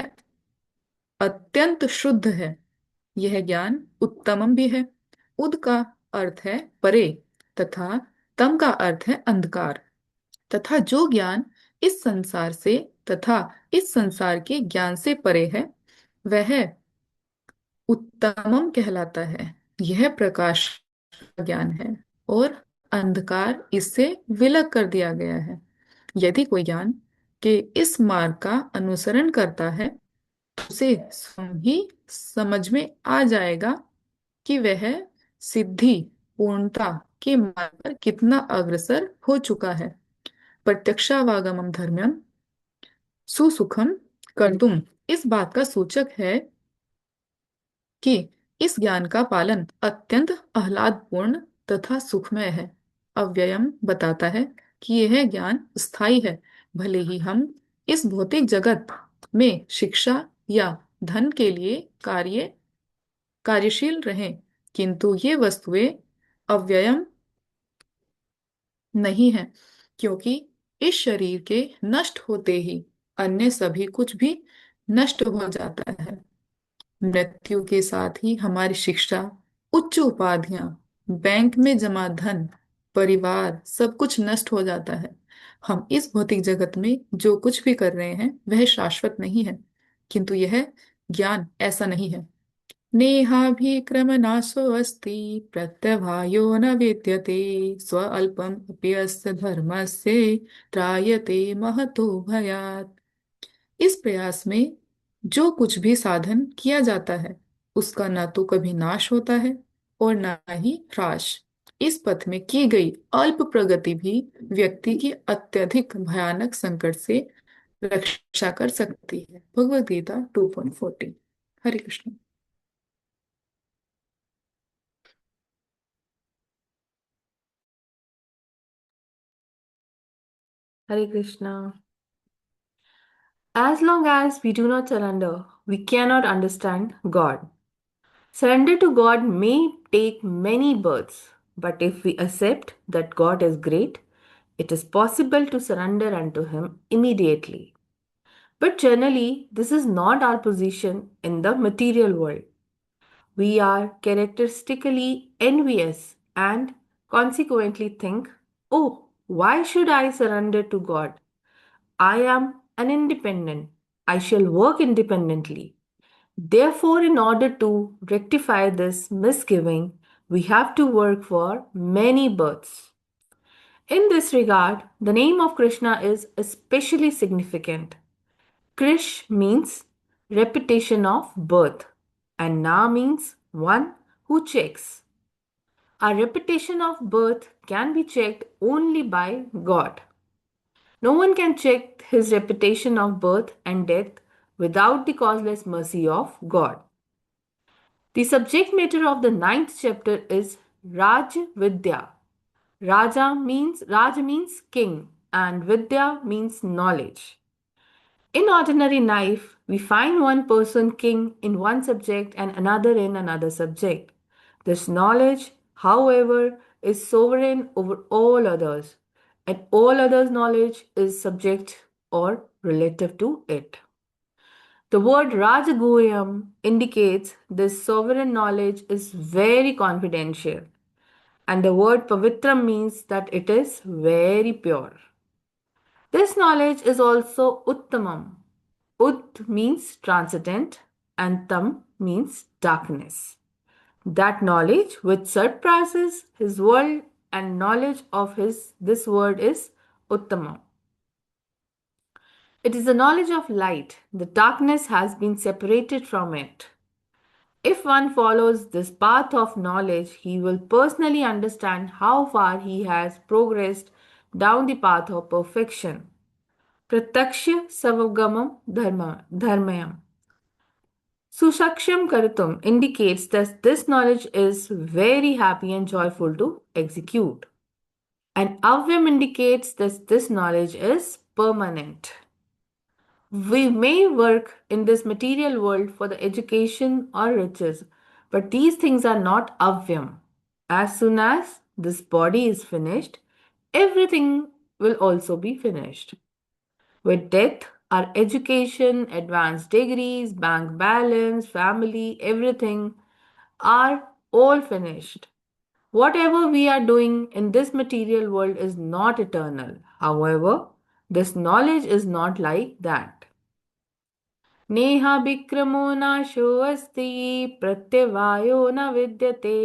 अत्यंत शुद्ध है। यह ज्ञान उत्तमम भी है। उद का अर्थ है परे तथा तम का अर्थ है अंधकार, तथा जो ज्ञान इस संसार से तथा इस संसार के ज्ञान से परे है वह उत्तमम कहलाता है। यह प्रकाश का ज्ञान है और अंधकार इससे विलग कर दिया गया है। यदि कोई ज्ञान के इस मार्ग का अनुसरण करता है तो उसे स्वयं ही समझ में आ जाएगा कि वह सिद्धि पूर्णता के मार्ग पर कितना अग्रसर हो चुका है। प्रत्यक्षावागमम धर्म्यम सुसुखम कर्तुम इस बात का सूचक है कि इस ज्ञान का पालन अत्यंत आह्लादपूर्ण तथा सुखमय है। अव्ययम बताता है कि यह ज्ञान स्थायी है। भले ही हम इस भौतिक जगत में शिक्षा या धन के लिए कार्यशील रहें, किंतु ये वस्तुएं अव्ययम नहीं है, क्योंकि इस शरीर के नष्ट होते ही अन्य सभी कुछ भी नष्ट हो जाता है। मृत्यु के साथ ही हमारी शिक्षा, उच्च उपाधियां, बैंक में जमा धन, परिवार सब कुछ नष्ट हो जाता है। हम इस भौतिक जगत में जो कुछ भी कर रहे हैं वह शाश्वत नहीं है, किंतु यह ज्ञान ऐसा नहीं है। नेहाभिक्रमनाशो अस्ति प्रत्यवायो न विद्यते स्वल्पम अपि अस्य धर्मस्य त्रायते महतो भयात्। इस प्रयास में जो कुछ भी साधन किया जाता है उसका न तो कभी नाश होता है और न ही ह्रास। इस पथ में की गई अल्प प्रगति भी व्यक्ति की अत्यधिक भयानक संकट से रक्षा कर सकती है। भगवद गीता 2.14। हरे Krishna. Hare Krishna. As long as we do not surrender, we cannot understand God. Surrender to God may take many births, but if we accept that God is great, it is possible to surrender unto Him immediately. But generally, this is not our position in the material world. We are characteristically envious and consequently think, oh, why should I surrender to God? I am an independent. I shall work independently. Therefore, in order to rectify this misgiving, we have to work for many births. In this regard, the name of Krishna is especially significant. Krish means repetition of birth, and Na means one who checks. Our repetition of birth can be checked only by God. No one can check his reputation of birth and death without the causeless mercy of God. The subject matter of the 9th chapter is Raj Vidya. Raj means king and Vidya means knowledge. In ordinary life, we find one person king in one subject and another in another subject. This knowledge, however, is sovereign over all others, and all others' knowledge is subject or relative to it. The word Rajaguhyam indicates this sovereign knowledge is very confidential, and the word Pavitram means that it is very pure. This knowledge is also Uttamam. Ut means transcendent and Tam means darkness. That knowledge which surpasses his world and knowledge of this word is Uttamam. It is the knowledge of light. The darkness has been separated from it. If one follows this path of knowledge, he will personally understand how far he has progressed down the path of perfection. Pratyaksha Savagamam Dharmayam. Sushaksham Karatum indicates that this knowledge is very happy and joyful to execute. And Avyam indicates that this knowledge is permanent. We may work in this material world for the education or riches, but these things are not avyam. As soon as this body is finished, everything will also be finished. With death, our education, advanced degrees, bank balance, family, everything are all finished. Whatever we are doing in this material world is not eternal. However, this knowledge is not like that. नेहाभिक्रमो नाशो अस्ति प्रत्यवायो न विद्यते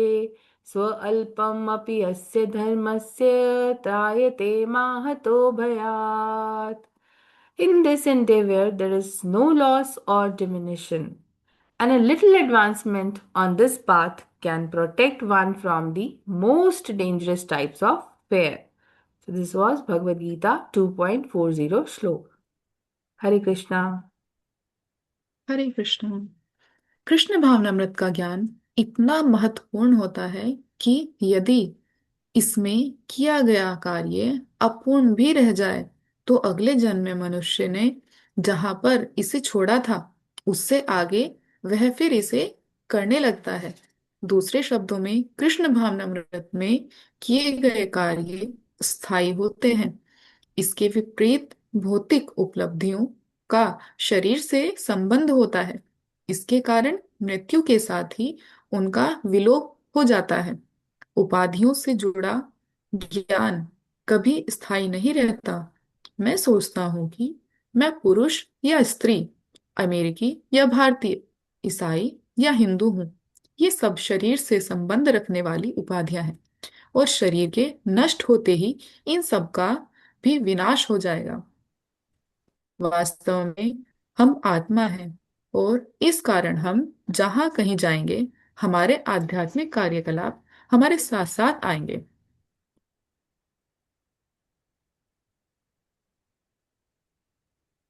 स्वल्पम् अपि अस्य धर्मस्य त्रायते माहतो भयात्. In this endeavor, there is no loss or diminution, and a little advancement on this path can protect one from the most dangerous types of fear. So this was Bhagavad Gita 2.40 Shlok. Hare Krishna. हरे कृष्ण। कृष्ण भावनामृत का ज्ञान इतना महत्वपूर्ण होता है कि यदि इसमें किया गया कार्य अपूर्ण भी रह जाए तो अगले जन्म में मनुष्य ने जहां पर इसे छोड़ा था उससे आगे वह फिर इसे करने लगता है। दूसरे शब्दों में कृष्ण भावनामृत में किए गए कार्य स्थायी होते हैं। इसके विपरीत भौतिक उपलब्धियों का शरीर से संबंध होता है। इसके कारण मृत्यु के साथ ही उनका विलोप हो जाता है। उपाधियों से जुड़ा ज्ञान कभी स्थायी नहीं रहता। मैं सोचता हूं कि मैं पुरुष या स्त्री, अमेरिकी या भारतीय, ईसाई या हिंदू हूं। ये सब शरीर से संबंध रखने वाली उपाधियां हैं और शरीर के नष्ट होते ही इन सब का भी विनाश हो जाएगा। वास्तव में हम आत्मा हैं और इस कारण हम जहां कहीं जाएंगे हमारे आध्यात्मिक कार्यकलाप हमारे साथ साथ आएंगे।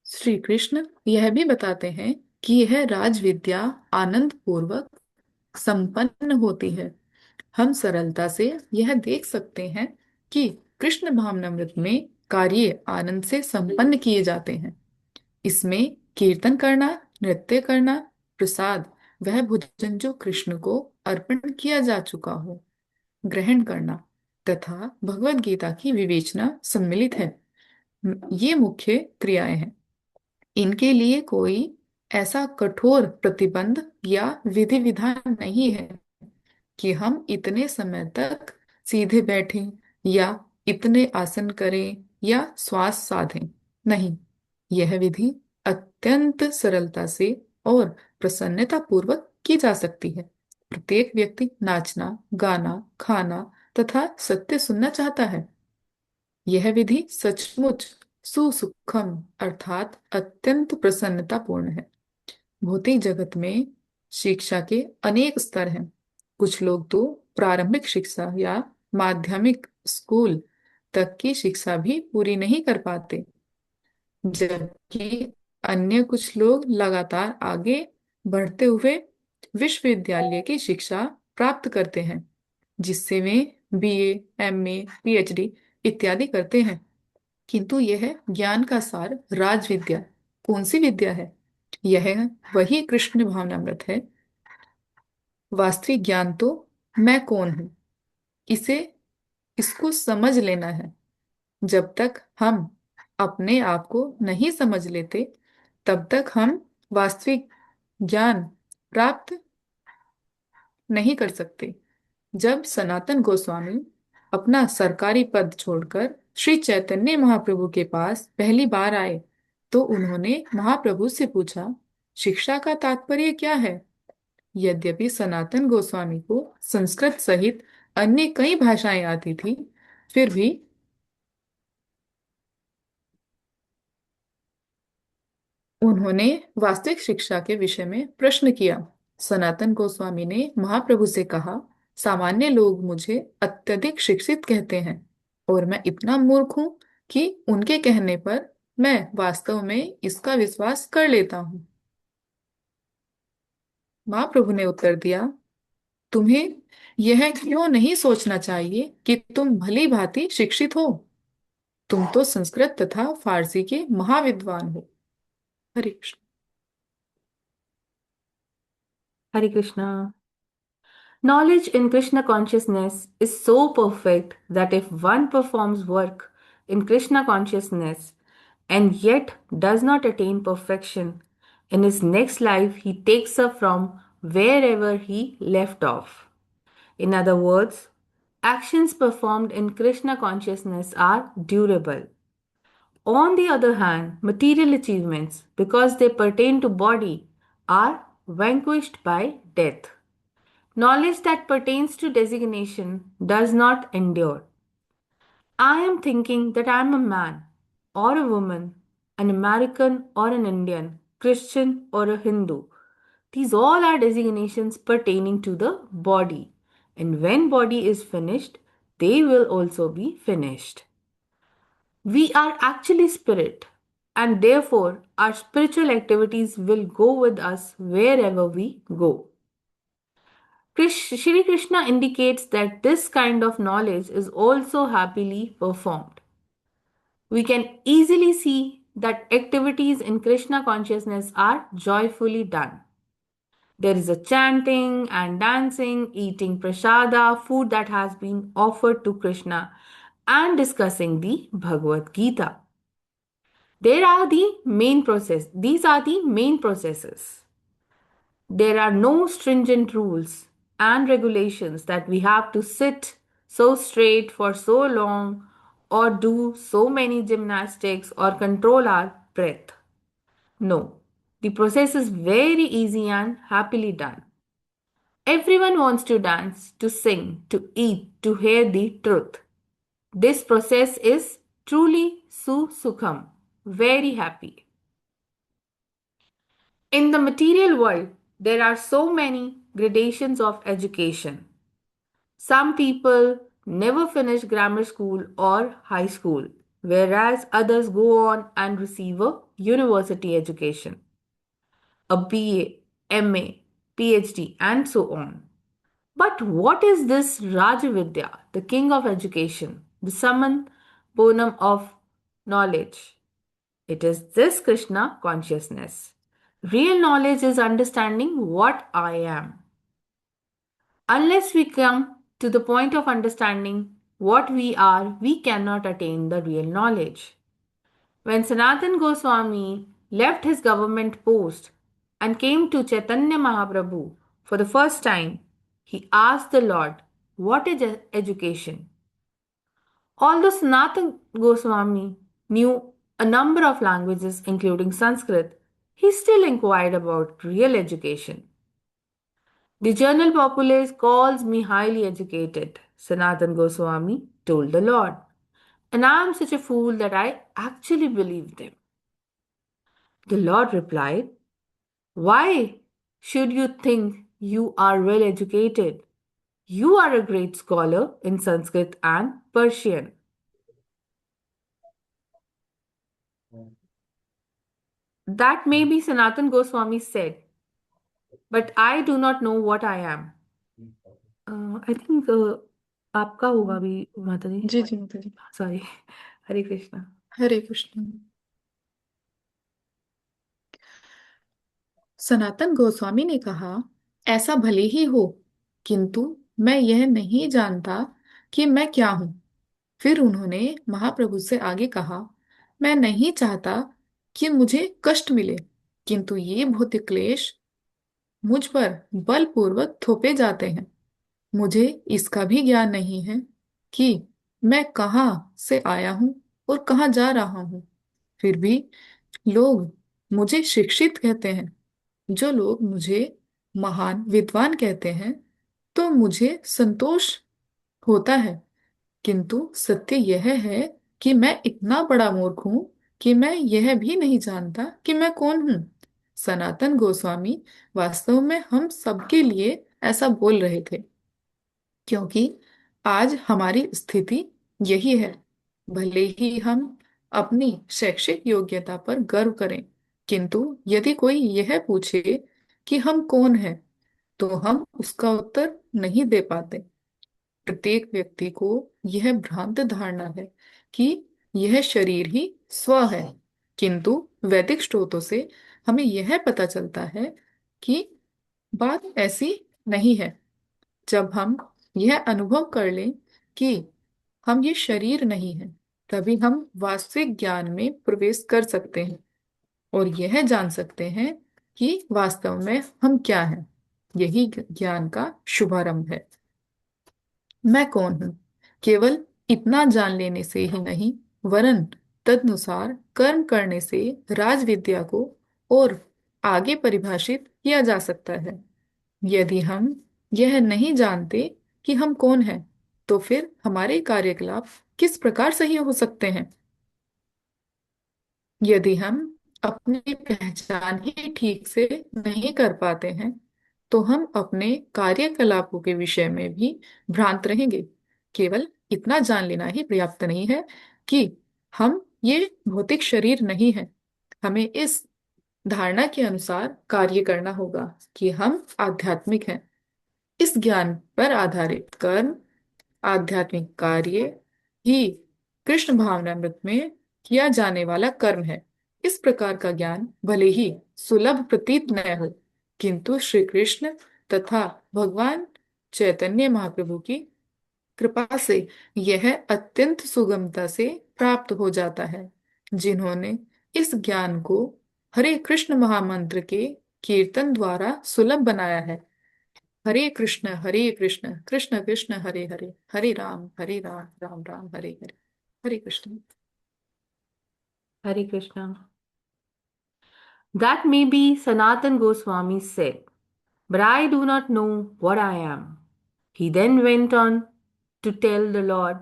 श्री कृष्ण यह भी बताते हैं कि यह राजविद्या आनंद पूर्वक संपन्न होती है। हम सरलता से यह देख सकते हैं कि कृष्ण भावनामृत में कार्य आनंद से संपन्न किए जाते हैं। इसमें कीर्तन करना, नृत्य करना, प्रसाद, वह भोजन जो कृष्ण को अर्पण किया जा चुका हो, ग्रहण करना तथा भगवत गीता की विवेचना सम्मिलित है। ये मुख्य क्रियाएं हैं। इनके लिए कोई ऐसा कठोर प्रतिबंध या विधि विधान नहीं है कि हम इतने समय तक सीधे बैठें या इतने आसन करें या श्वास साधें। नहीं, यह विधि अत्यंत सरलता से और प्रसन्नता पूर्वक की जा सकती है। प्रत्येक व्यक्ति नाचना, गाना, खाना तथा सत्य सुनना चाहता है। यह विधि सचमुच सुसुखम अर्थात अत्यंत प्रसन्नतापूर्ण है। भौतिक जगत में शिक्षा के अनेक स्तर हैं। कुछ लोग तो प्रारंभिक शिक्षा या माध्यमिक स्कूल तक की शिक्षा भी पूरी नहीं कर पाते, जबकि अन्य कुछ लोग लगातार आगे बढ़ते हुए विश्वविद्यालय की शिक्षा प्राप्त करते हैं, जिससे वे बीए, एमए, पीएचडी इत्यादि करते हैं। किंतु यह ज्ञान का सार राजविद्या कौन सी विद्या है? यह वही कृष्ण भावनामृत है। वास्तविक ज्ञान तो मैं कौन हूं, इसको समझ लेना है। जब तक हम अपने आप को नहीं समझ लेते तब तक हम वास्तविक ज्ञान प्राप्त नहीं कर सकते। जब सनातन गोस्वामी अपना सरकारी पद छोड़कर श्री चैतन्य महाप्रभु के पास पहली बार आए तो उन्होंने महाप्रभु से पूछा, शिक्षा का तात्पर्य क्या है? यद्यपि सनातन गोस्वामी को संस्कृत सहित अन्य कई भाषाएं आती थी, फिर भी उन्होंने वास्तविक शिक्षा के विषय में प्रश्न किया। सनातन गोस्वामी ने महाप्रभु से कहा, सामान्य लोग मुझे अत्यधिक शिक्षित कहते हैं और मैं इतना मूर्ख हूं कि उनके कहने पर मैं वास्तव में इसका विश्वास कर लेता हूं। महाप्रभु ने उत्तर दिया, तुम्हें यह क्यों नहीं सोचना चाहिए कि तुम भली भांति शिक्षित हो? तुम तो संस्कृत तथा फारसी के महाविद्वान हो। हरे Krishna. Hare Krishna. Knowledge in Krishna consciousness is so perfect that if one performs work in Krishna consciousness and yet does not attain perfection, in his next life he takes up from wherever he left off. In other words, actions performed in Krishna consciousness are durable. On the other hand, material achievements, because they pertain to body, are vanquished by death. Knowledge that pertains to designation does not endure. I am thinking that I am a man or a woman, an American or an Indian, Christian or a Hindu. These all are designations pertaining to the body. And when body is finished, they will also be finished. We are actually spirit, and therefore our spiritual activities will go with us wherever we go. Shri Krishna indicates that this kind of knowledge is also happily performed. We can easily see that activities in Krishna consciousness are joyfully done. There is a chanting and dancing, eating prasada, food that has been offered to Krishna, and discussing the Bhagavad Gita. These are the main processes. There are no stringent rules and regulations that we have to sit so straight for so long or do so many gymnastics or control our breath. No, the process is very easy and happily done. Everyone wants to dance, to sing, to eat, to hear the truth. This process is truly sukham, very happy. In the material world, there are so many gradations of education. Some people never finish grammar school or high school, whereas others go on and receive a university education, a BA, MA, PhD, and so on. But what is this Rajavidya, the king of education, the summum bonum of knowledge? It is this Krishna consciousness. Real knowledge is understanding what I am. Unless we come to the point of understanding what we are, we cannot attain the real knowledge. When Sanatan Goswami left his government post and came to Chaitanya Mahaprabhu for the first time, he asked the Lord, "What is education?" Although Sanatan Goswami knew a number of languages, including Sanskrit, he still inquired about real education. The general populace calls me highly educated, Sanatan Goswami told the Lord, and I am such a fool that I actually believe them. The Lord replied, "Why should you think you are well educated? You are a great scholar in Sanskrit and Persian." That may be Sanatan Goswami said, but I do not know what I am. I think आपका होगा भी माता जी. जी जी माता जी. Sorry. Hare Krishna. हरे कृष्ण. सनातन गोस्वामी ने कहा, ऐसा भले ही हो, किंतु मैं यह नहीं जानता कि मैं क्या हूं. फिर उन्होंने महाप्रभु से आगे कहा, मैं नहीं चाहता कि मुझे कष्ट मिले, किंतु ये भौतिक क्लेश मुझ पर बलपूर्वक थोपे जाते हैं. मुझे इसका भी ज्ञान नहीं है कि मैं कहाँ से आया हूं और कहाँ जा रहा हूं. फिर भी लोग मुझे शिक्षित कहते हैं. जो लोग मुझे महान विद्वान कहते हैं तो मुझे संतोष होता है, किंतु सत्य यह है कि मैं इतना बड़ा मूर्ख हूं कि मैं यह भी नहीं जानता कि मैं कौन हूं. सनातन गोस्वामी वास्तव में हम सबके लिए ऐसा बोल रहे थे, क्योंकि आज हमारी स्थिति यही है. भले ही हम अपनी शैक्षिक योग्यता पर गर्व करें, किंतु यदि कोई यह पूछे कि हम कौन हैं, तो हम उसका उत्तर नहीं दे पाते. प्रत्येक व्यक्ति को यह भ्रांत धारणा है कि यह शरीर ही स्व है, किंतु वैदिक स्रोतों से हमें यह पता चलता है कि बात ऐसी नहीं है. जब हम यह अनुभव कर लें कि हम ये शरीर नहीं है, तभी हम वास्तविक ज्ञान में प्रवेश कर सकते हैं और यह जान सकते हैं कि वास्तव में हम क्या हैं. यही ज्ञान का शुभारंभ है. मैं कौन हूं केवल इतना जान लेने से ही नहीं, वरन तदनुसार कर्म करने से राजविद्या को और आगे परिभाषित किया जा सकता है. यदि हम यह नहीं जानते कि हम कौन हैं, तो फिर हमारे कार्यकलाप किस प्रकार सही हो सकते हैं. यदि हम अपनी पहचान ही ठीक से नहीं कर पाते हैं, तो हम अपने कार्यकलापों के विषय में भी भ्रांत रहेंगे. केवल इतना जान लेना ही पर्याप्त नहीं है कि हम ये भौतिक शरीर नहीं है. हमें इस धारणा के अनुसार कार्य करना होगा कि हम आध्यात्मिक हैं. इस ज्ञान पर आधारित कर्म, आध्यात्मिक कार्य ही कृष्ण भावनामृत में किया जाने वाला कर्म है। इस प्रकार का ज्ञान भले ही सुलभ प्रतीत न हो, किंतु श्री कृष्ण तथा भगवान चैतन्य महाप्रभु की कृपा से यह अत्यंत सुगमता से प्राप्त हो जाता है। जिन्होंने इस ज्ञान को हरे कृष्ण महामंत्र के कीर्तन द्वारा सुलभ बनाया है। हरे कृष्ण कृष्ण कृष्ण हरे हरे, हरे राम राम राम हरे हरे। हरे Krishna. Hare Krishna. That may be Sanatan Goswami said, but I do not know what I am. He then went on to tell the Lord,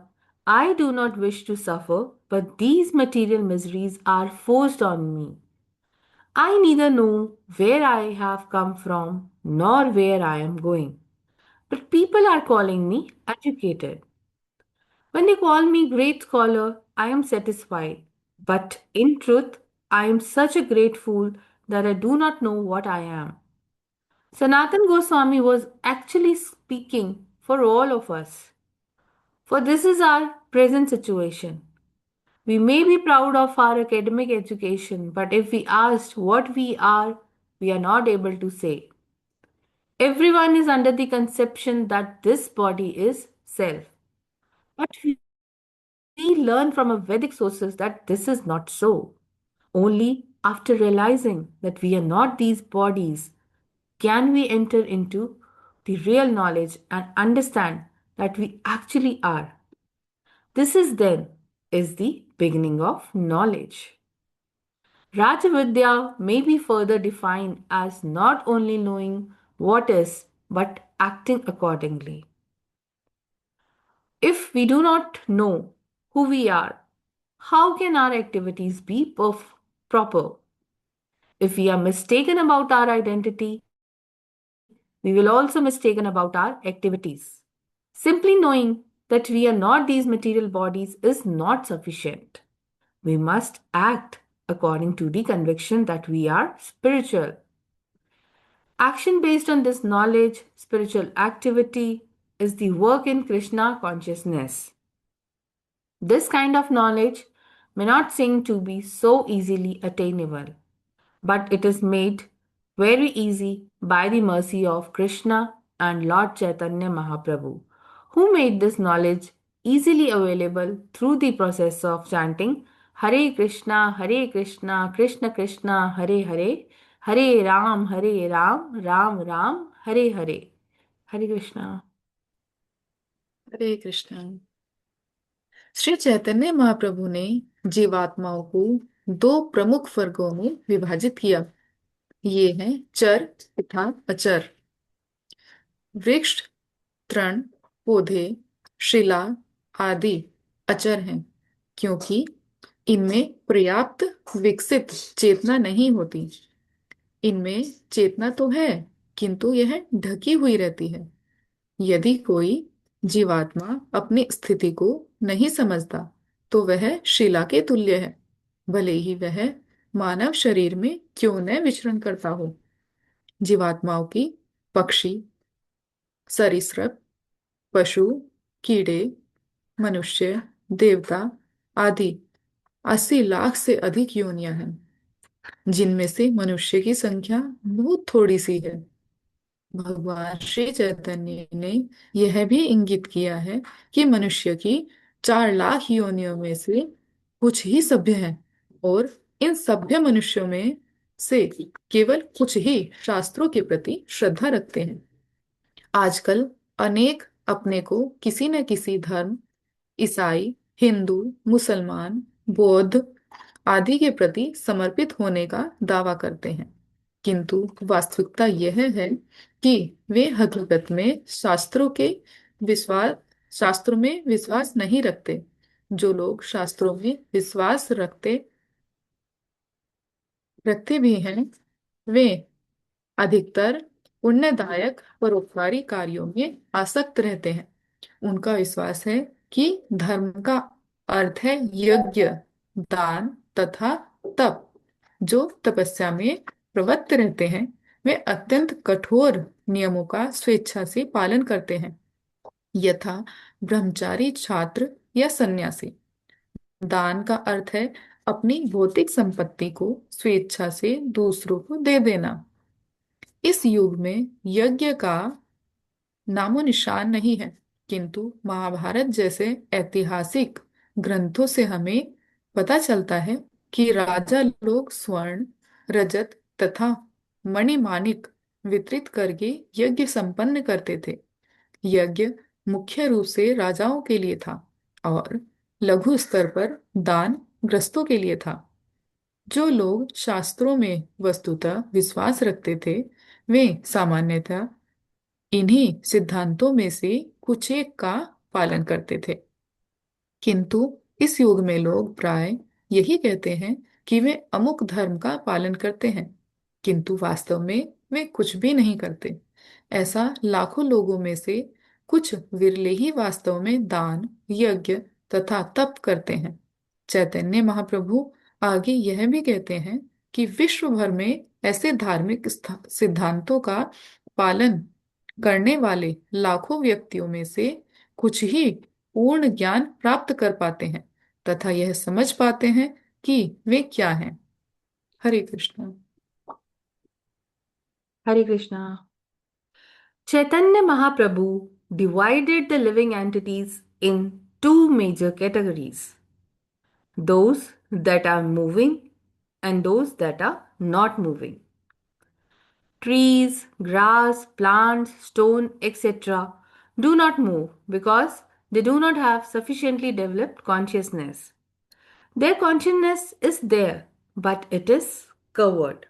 I do not wish to suffer, but these material miseries are forced on me. I neither know where I have come from nor where I am going, but people are calling me educated. When they call me great scholar, I am satisfied. But in truth, I am such a great fool that I do not know what I am. Sanatan Goswami was actually speaking for all of us. For this is our present situation. We may be proud of our academic education, but if we asked what we are not able to say. Everyone is under the conception that this body is self. But we learn from our Vedic sources that this is not so. Only after realizing that we are not these bodies can we enter into the real knowledge and understand that we actually are. This is then is the beginning of knowledge. Rajavidya may be further defined as not only knowing what is but acting accordingly. If we do not know who we are, how can our activities be proper? If we are mistaken about our identity, we will also mistaken about our activities. Simply knowing that we are not these material bodies is not sufficient. We must act according to the conviction that we are spiritual. Action based on this knowledge, spiritual activity, is the work in Krishna consciousness. This kind of knowledge may not seem to be so easily attainable, but it is made very easy by the mercy of Krishna and Lord Chaitanya Mahaprabhu, who made this knowledge easily available through the process of chanting Hare Krishna, Krishna Krishna, Hare Hare, Hare Ram, Ram Ram, Hare Hare. Hare Krishna. हरे कृष्ण। श्री चैतन्य महाप्रभु ने जीवात्माओं को दो प्रमुख वर्गों में विभाजित किया। ये हैं चर तथा अचर। वृक्ष, तृण, पौधे, शिला आदि अचर हैं, क्योंकि इनमें पर्याप्त विकसित चेतना नहीं होती। इनमें चेतना तो है, किंतु यह ढकी हुई रहती है। यदि कोई जीवात्मा अपनी स्थिति को नहीं समझता तो वह शिला के तुल्य है, भले ही वह मानव शरीर में क्यों न विचरण करता हो। जीवात्माओं की पक्षी, सरीसृप, पशु, कीड़े, मनुष्य, देवता आदि 80 लाख से अधिक योनियां हैं, जिनमें से मनुष्य की संख्या बहुत थोड़ी सी है। भगवान श्री चैतन्य ने यह भी इंगित किया है कि मनुष्य की 4 लाख योनियों में से कुछ ही सभ्य हैं, और इन सभ्य मनुष्यों में से केवल कुछ ही शास्त्रों के प्रति श्रद्धा रखते हैं। आजकल अनेक अपने को किसी न किसी धर्म, ईसाई, हिंदू, मुसलमान, बौद्ध आदि के प्रति समर्पित होने का दावा करते हैं, किंतु वास्तविकता यह है कि वे हकीकत में शास्त्रों में विश्वास नहीं रखते। जो लोग शास्त्रों में विश्वास रखते भी हैं, वे अधिकतर पुण्यदायक परोपकारी कार्यों में आसक्त रहते हैं। उनका विश्वास है कि धर्म का अर्थ है यज्ञ, दान तथा तप। जो तपस्या में प्रवृत्त रहते हैं वे अत्यंत कठोर नियमों का स्वेच्छा से पालन करते हैं, यथा ब्रह्मचारी, छात्र या सन्यासी। दान का अर्थ है अपनी भौतिक संपत्ति को स्वेच्छा से दूसरों को दे देना। इस युग में यज्ञ का नामो निशान नहीं है, किंतु महाभारत जैसे ऐतिहासिक ग्रंथों से हमें पता चलता है कि राजा लोग स्वर्ण, रजत तथा मणिमाणिक वितरित करके यज्ञ संपन्न करते थे। यज्ञ मुख्य रूप से राजाओं के लिए था और लघु स्तर पर दान ग्रस्तों के लिए था। जो लोग शास्त्रों में वस्तुतः विश्वास रखते थे, वे सामान्यतः इन्हीं सिद्धांतों में से कुछ एक का पालन करते थे, किंतु इस युग में लोग प्राय यही कहते हैं कि वे अमुक धर्म का पालन करते हैं, किंतु वास्तव में वे कुछ भी नहीं करते। ऐसा लाखों लोगों में से कुछ विरले ही वास्तव में दान, यज्ञ तथा तप करते हैं। चैतन्य महाप्रभु आगे यह भी कहते हैं कि विश्व भर में ऐसे धार्मिक सिद्धांतों का पालन करने वाले लाखों व्यक्तियों में से कुछ ही पूर्ण ज्ञान प्राप्त कर पाते हैं तथा यह समझ पाते हैं कि वे क्या हैं। हरे Krishna. Hare Krishna. Chaitanya Mahaprabhu divided the living entities in two major categories: those that are moving and those that are not moving. Trees, grass, plants, stone, etc. do not move because they do not have sufficiently developed consciousness. Their consciousness is there, but it is covered.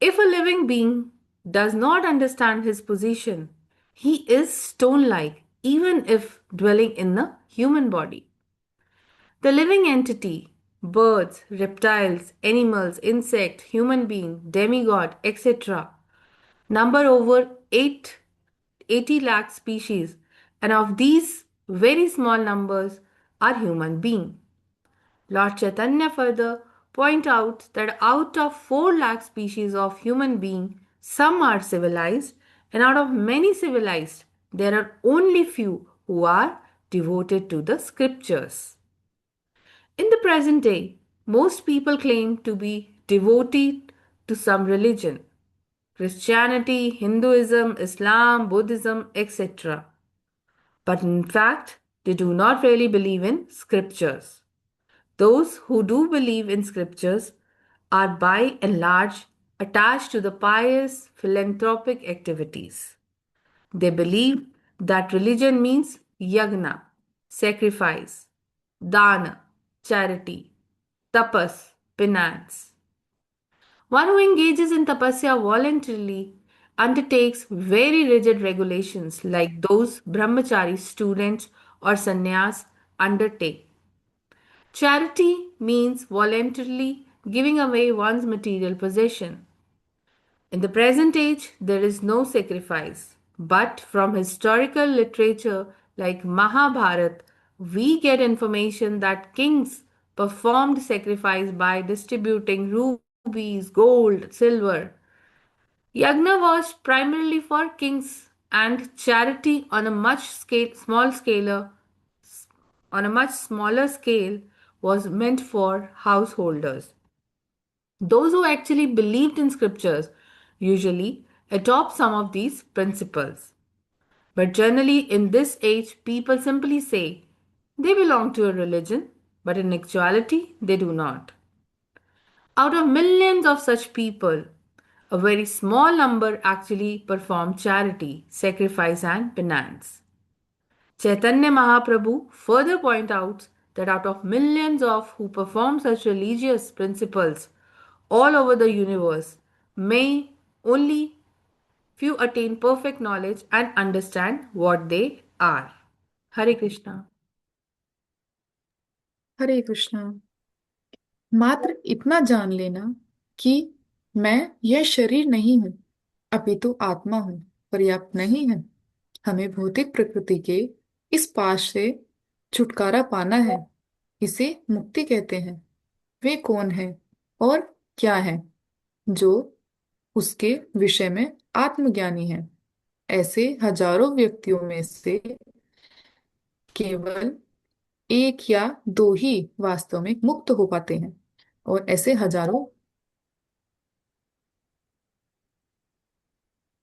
If a living being does not understand his position, he is stone-like, even if dwelling in the human body. The living entity, birds, reptiles, animals, insect, human being, demigod, etc., number over 80 lakh species, and of these, very small numbers are human beings. Lord Chaitanya further point out that out of 4 lakh species of human being, some are civilized, and out of many civilized, there are only few who are devoted to the scriptures. In the present day, most people claim to be devoted to some religion: Christianity, Hinduism, Islam, Buddhism, etc. But in fact, they do not really believe in scriptures. Those who do believe in scriptures are by and large attached to the pious philanthropic activities. They believe that religion means yagna, sacrifice, dana, charity, tapas, penance. One who engages in tapasya voluntarily undertakes very rigid regulations like those brahmachari students or sannyas undertake. Charity means voluntarily giving away one's material possession. In the present age, there is no sacrifice, but from historical literature like Mahabharata, we get information that kings performed sacrifice by distributing rubies, gold, silver. Yagna was primarily for kings, and charity on a much smaller scale was meant for householders. Those who actually believed in scriptures usually adopt some of these principles. But generally, in this age, people simply say they belong to a religion, but in actuality, they do not. Out of millions of such people, a very small number actually perform charity, sacrifice, and penance. Chaitanya Mahaprabhu further points out that out of millions of who perform such religious principles all over the universe, may only few attain perfect knowledge and understand what they are. Hare Krishna. हरे कृष्ण। मात्र इतना जान लेना कि मैं यह शरीर नहीं हूं, अपितु आत्मा हूं, पर्याप्त नहीं है। हमें भौतिक प्रकृति के इस पाश से छुटकारा पाना है, इसे मुक्ति कहते हैं। वे कौन है और क्या है जो उसके विषय में आत्मज्ञानी है। ऐसे हजारों व्यक्तियों में से केवल एक या दो ही वास्तव में मुक्त हो पाते हैं, और ऐसे हजारों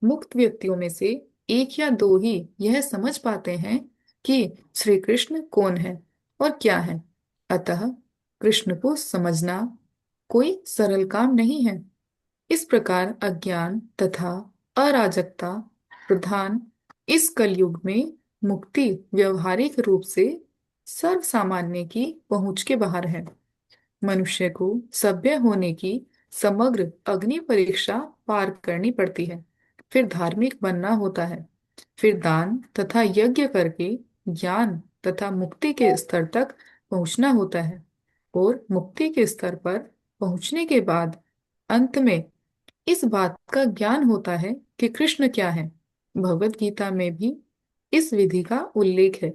मुक्त व्यक्तियों में से एक या दो ही यह समझ पाते हैं कि श्री कृष्ण कौन है और क्या है। अतः कृष्ण को समझना कोई सरल काम नहीं है। इस प्रकार अज्ञान तथा अराजकता प्रधान इस कलयुग में मुक्ति व्यवहारिक रूप से सर्वसामान्य की पहुंच के बाहर है। मनुष्य को सभ्य होने की समग्र अग्नि परीक्षा पार करनी पड़ती है, फिर धार्मिक बनना होता है, फिर दान तथा यज्ञ करके ज्ञान तथा मुक्ति के स्तर तक पहुंचना होता है, और मुक्ति के स्तर पर पहुंचने के बाद अंत में इस बात का ज्ञान होता है कि कृष्ण क्या है। भगवत गीता में भी इस विधि का उल्लेख है।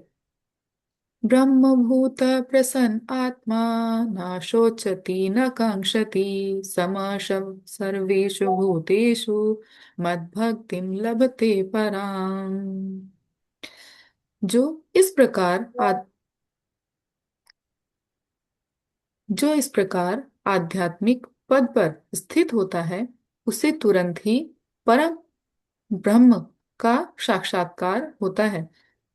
ब्रह्मभूत प्रसन्न आत्मा न शोचति न कांक्षति समः सर्वेषु भूतेषु मद्भक्तिं लभते पराम। जो इस प्रकार आध्यात्मिक पद पर स्थित होता है, उसे तुरंत ही परम ब्रह्म का साक्षात्कार होता है।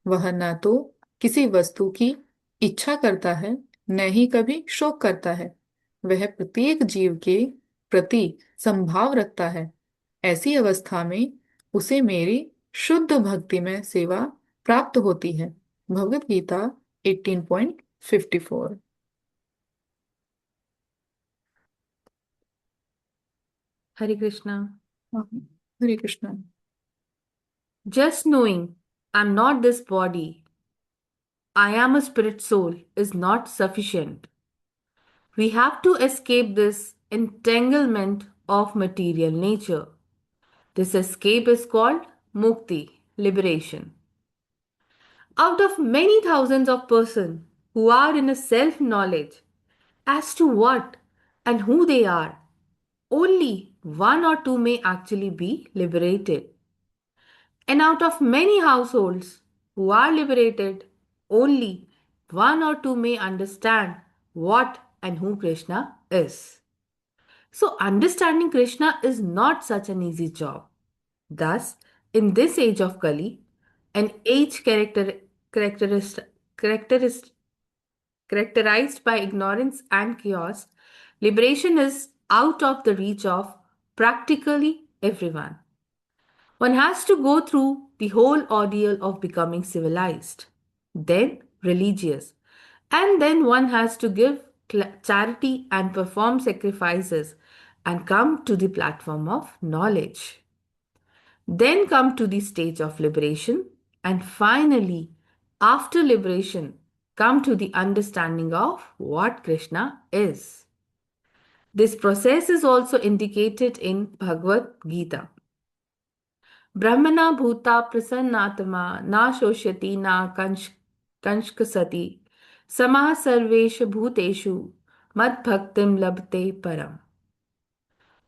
वह न तो किसी वस्तु की इच्छा करता है, न ही कभी शोक करता है। वह प्रत्येक जीव के प्रति संभाव रखता है। ऐसी अवस्था में उसे मेरी शुद्ध भक्ति में सेवा प्राप्त होती है। Bhagavad Gita 18.54। Hare Krishna. Hare Krishna. Just knowing I'm not this body, I am a spirit soul, is not sufficient. We have to escape this entanglement of material nature. This escape is called mukti, liberation. Out of many thousands of persons who are in a self-knowledge as to what and who they are, only one or two may actually be liberated. And out of many households who are liberated, only one or two may understand what and who Krishna is. So, understanding Krishna is not such an easy job. Thus, in this age of Kali, an age characterized by ignorance and chaos, liberation is out of the reach of practically everyone. One has to go through the whole ordeal of becoming civilized, then religious, and then one has to give charity and perform sacrifices and come to the platform of knowledge. Then come to the stage of liberation, and finally, after liberation, come to the understanding of what Krishna is. This process is also indicated in Bhagavad Gita. Brahmana bhuta prasannatma na shoshati na kanshkasati samah sarveshu bhuteshu mad bhaktim labte param.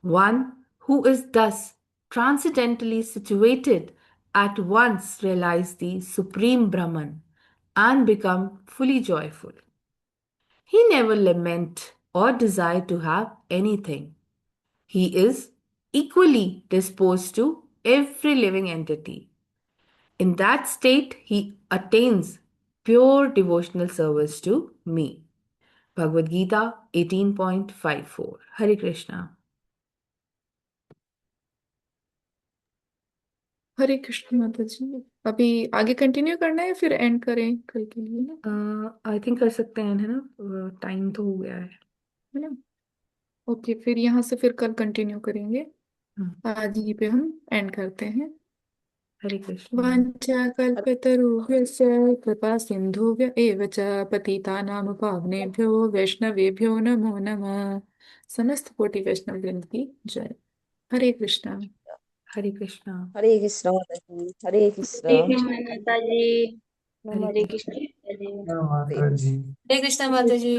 One who is thus transcendentally situated at once realize the supreme Brahman and become fully joyful. He never lament or desire to have anything. He is equally disposed to every living entity. In that state, he attains pure devotional service to me. Bhagavad Gita 18.54. Hare Krishna. हरे कृष्ण माता जी। अभी आगे कंटिन्यू करना है, फिर एंड करें कल के लिए ना? आई थिंक कर सकते हैं, है ना? टाइम तो हो गया है ना? ओके, फिर यहाँ से फिर कल कंटिन्यू करेंगे। आज यहीं पे हम एंड करते हैं। हरे कृष्ण। वाञ्छाकल्पतरुभ्यश्च कृपा सिन्धुभ्य एव च पतितानां पावनेभ्यो वैष्णवेभ्यो नमो नमः। समस्त कोटि वैष्णव वृंद की जय। हरे कृष्णा। हरे कृष्णा। हरे कृष्ण माता जी, हरे कृष्ण। माता जी, हरे कृष्ण। माता जी। हरे कृष्ण माता जी।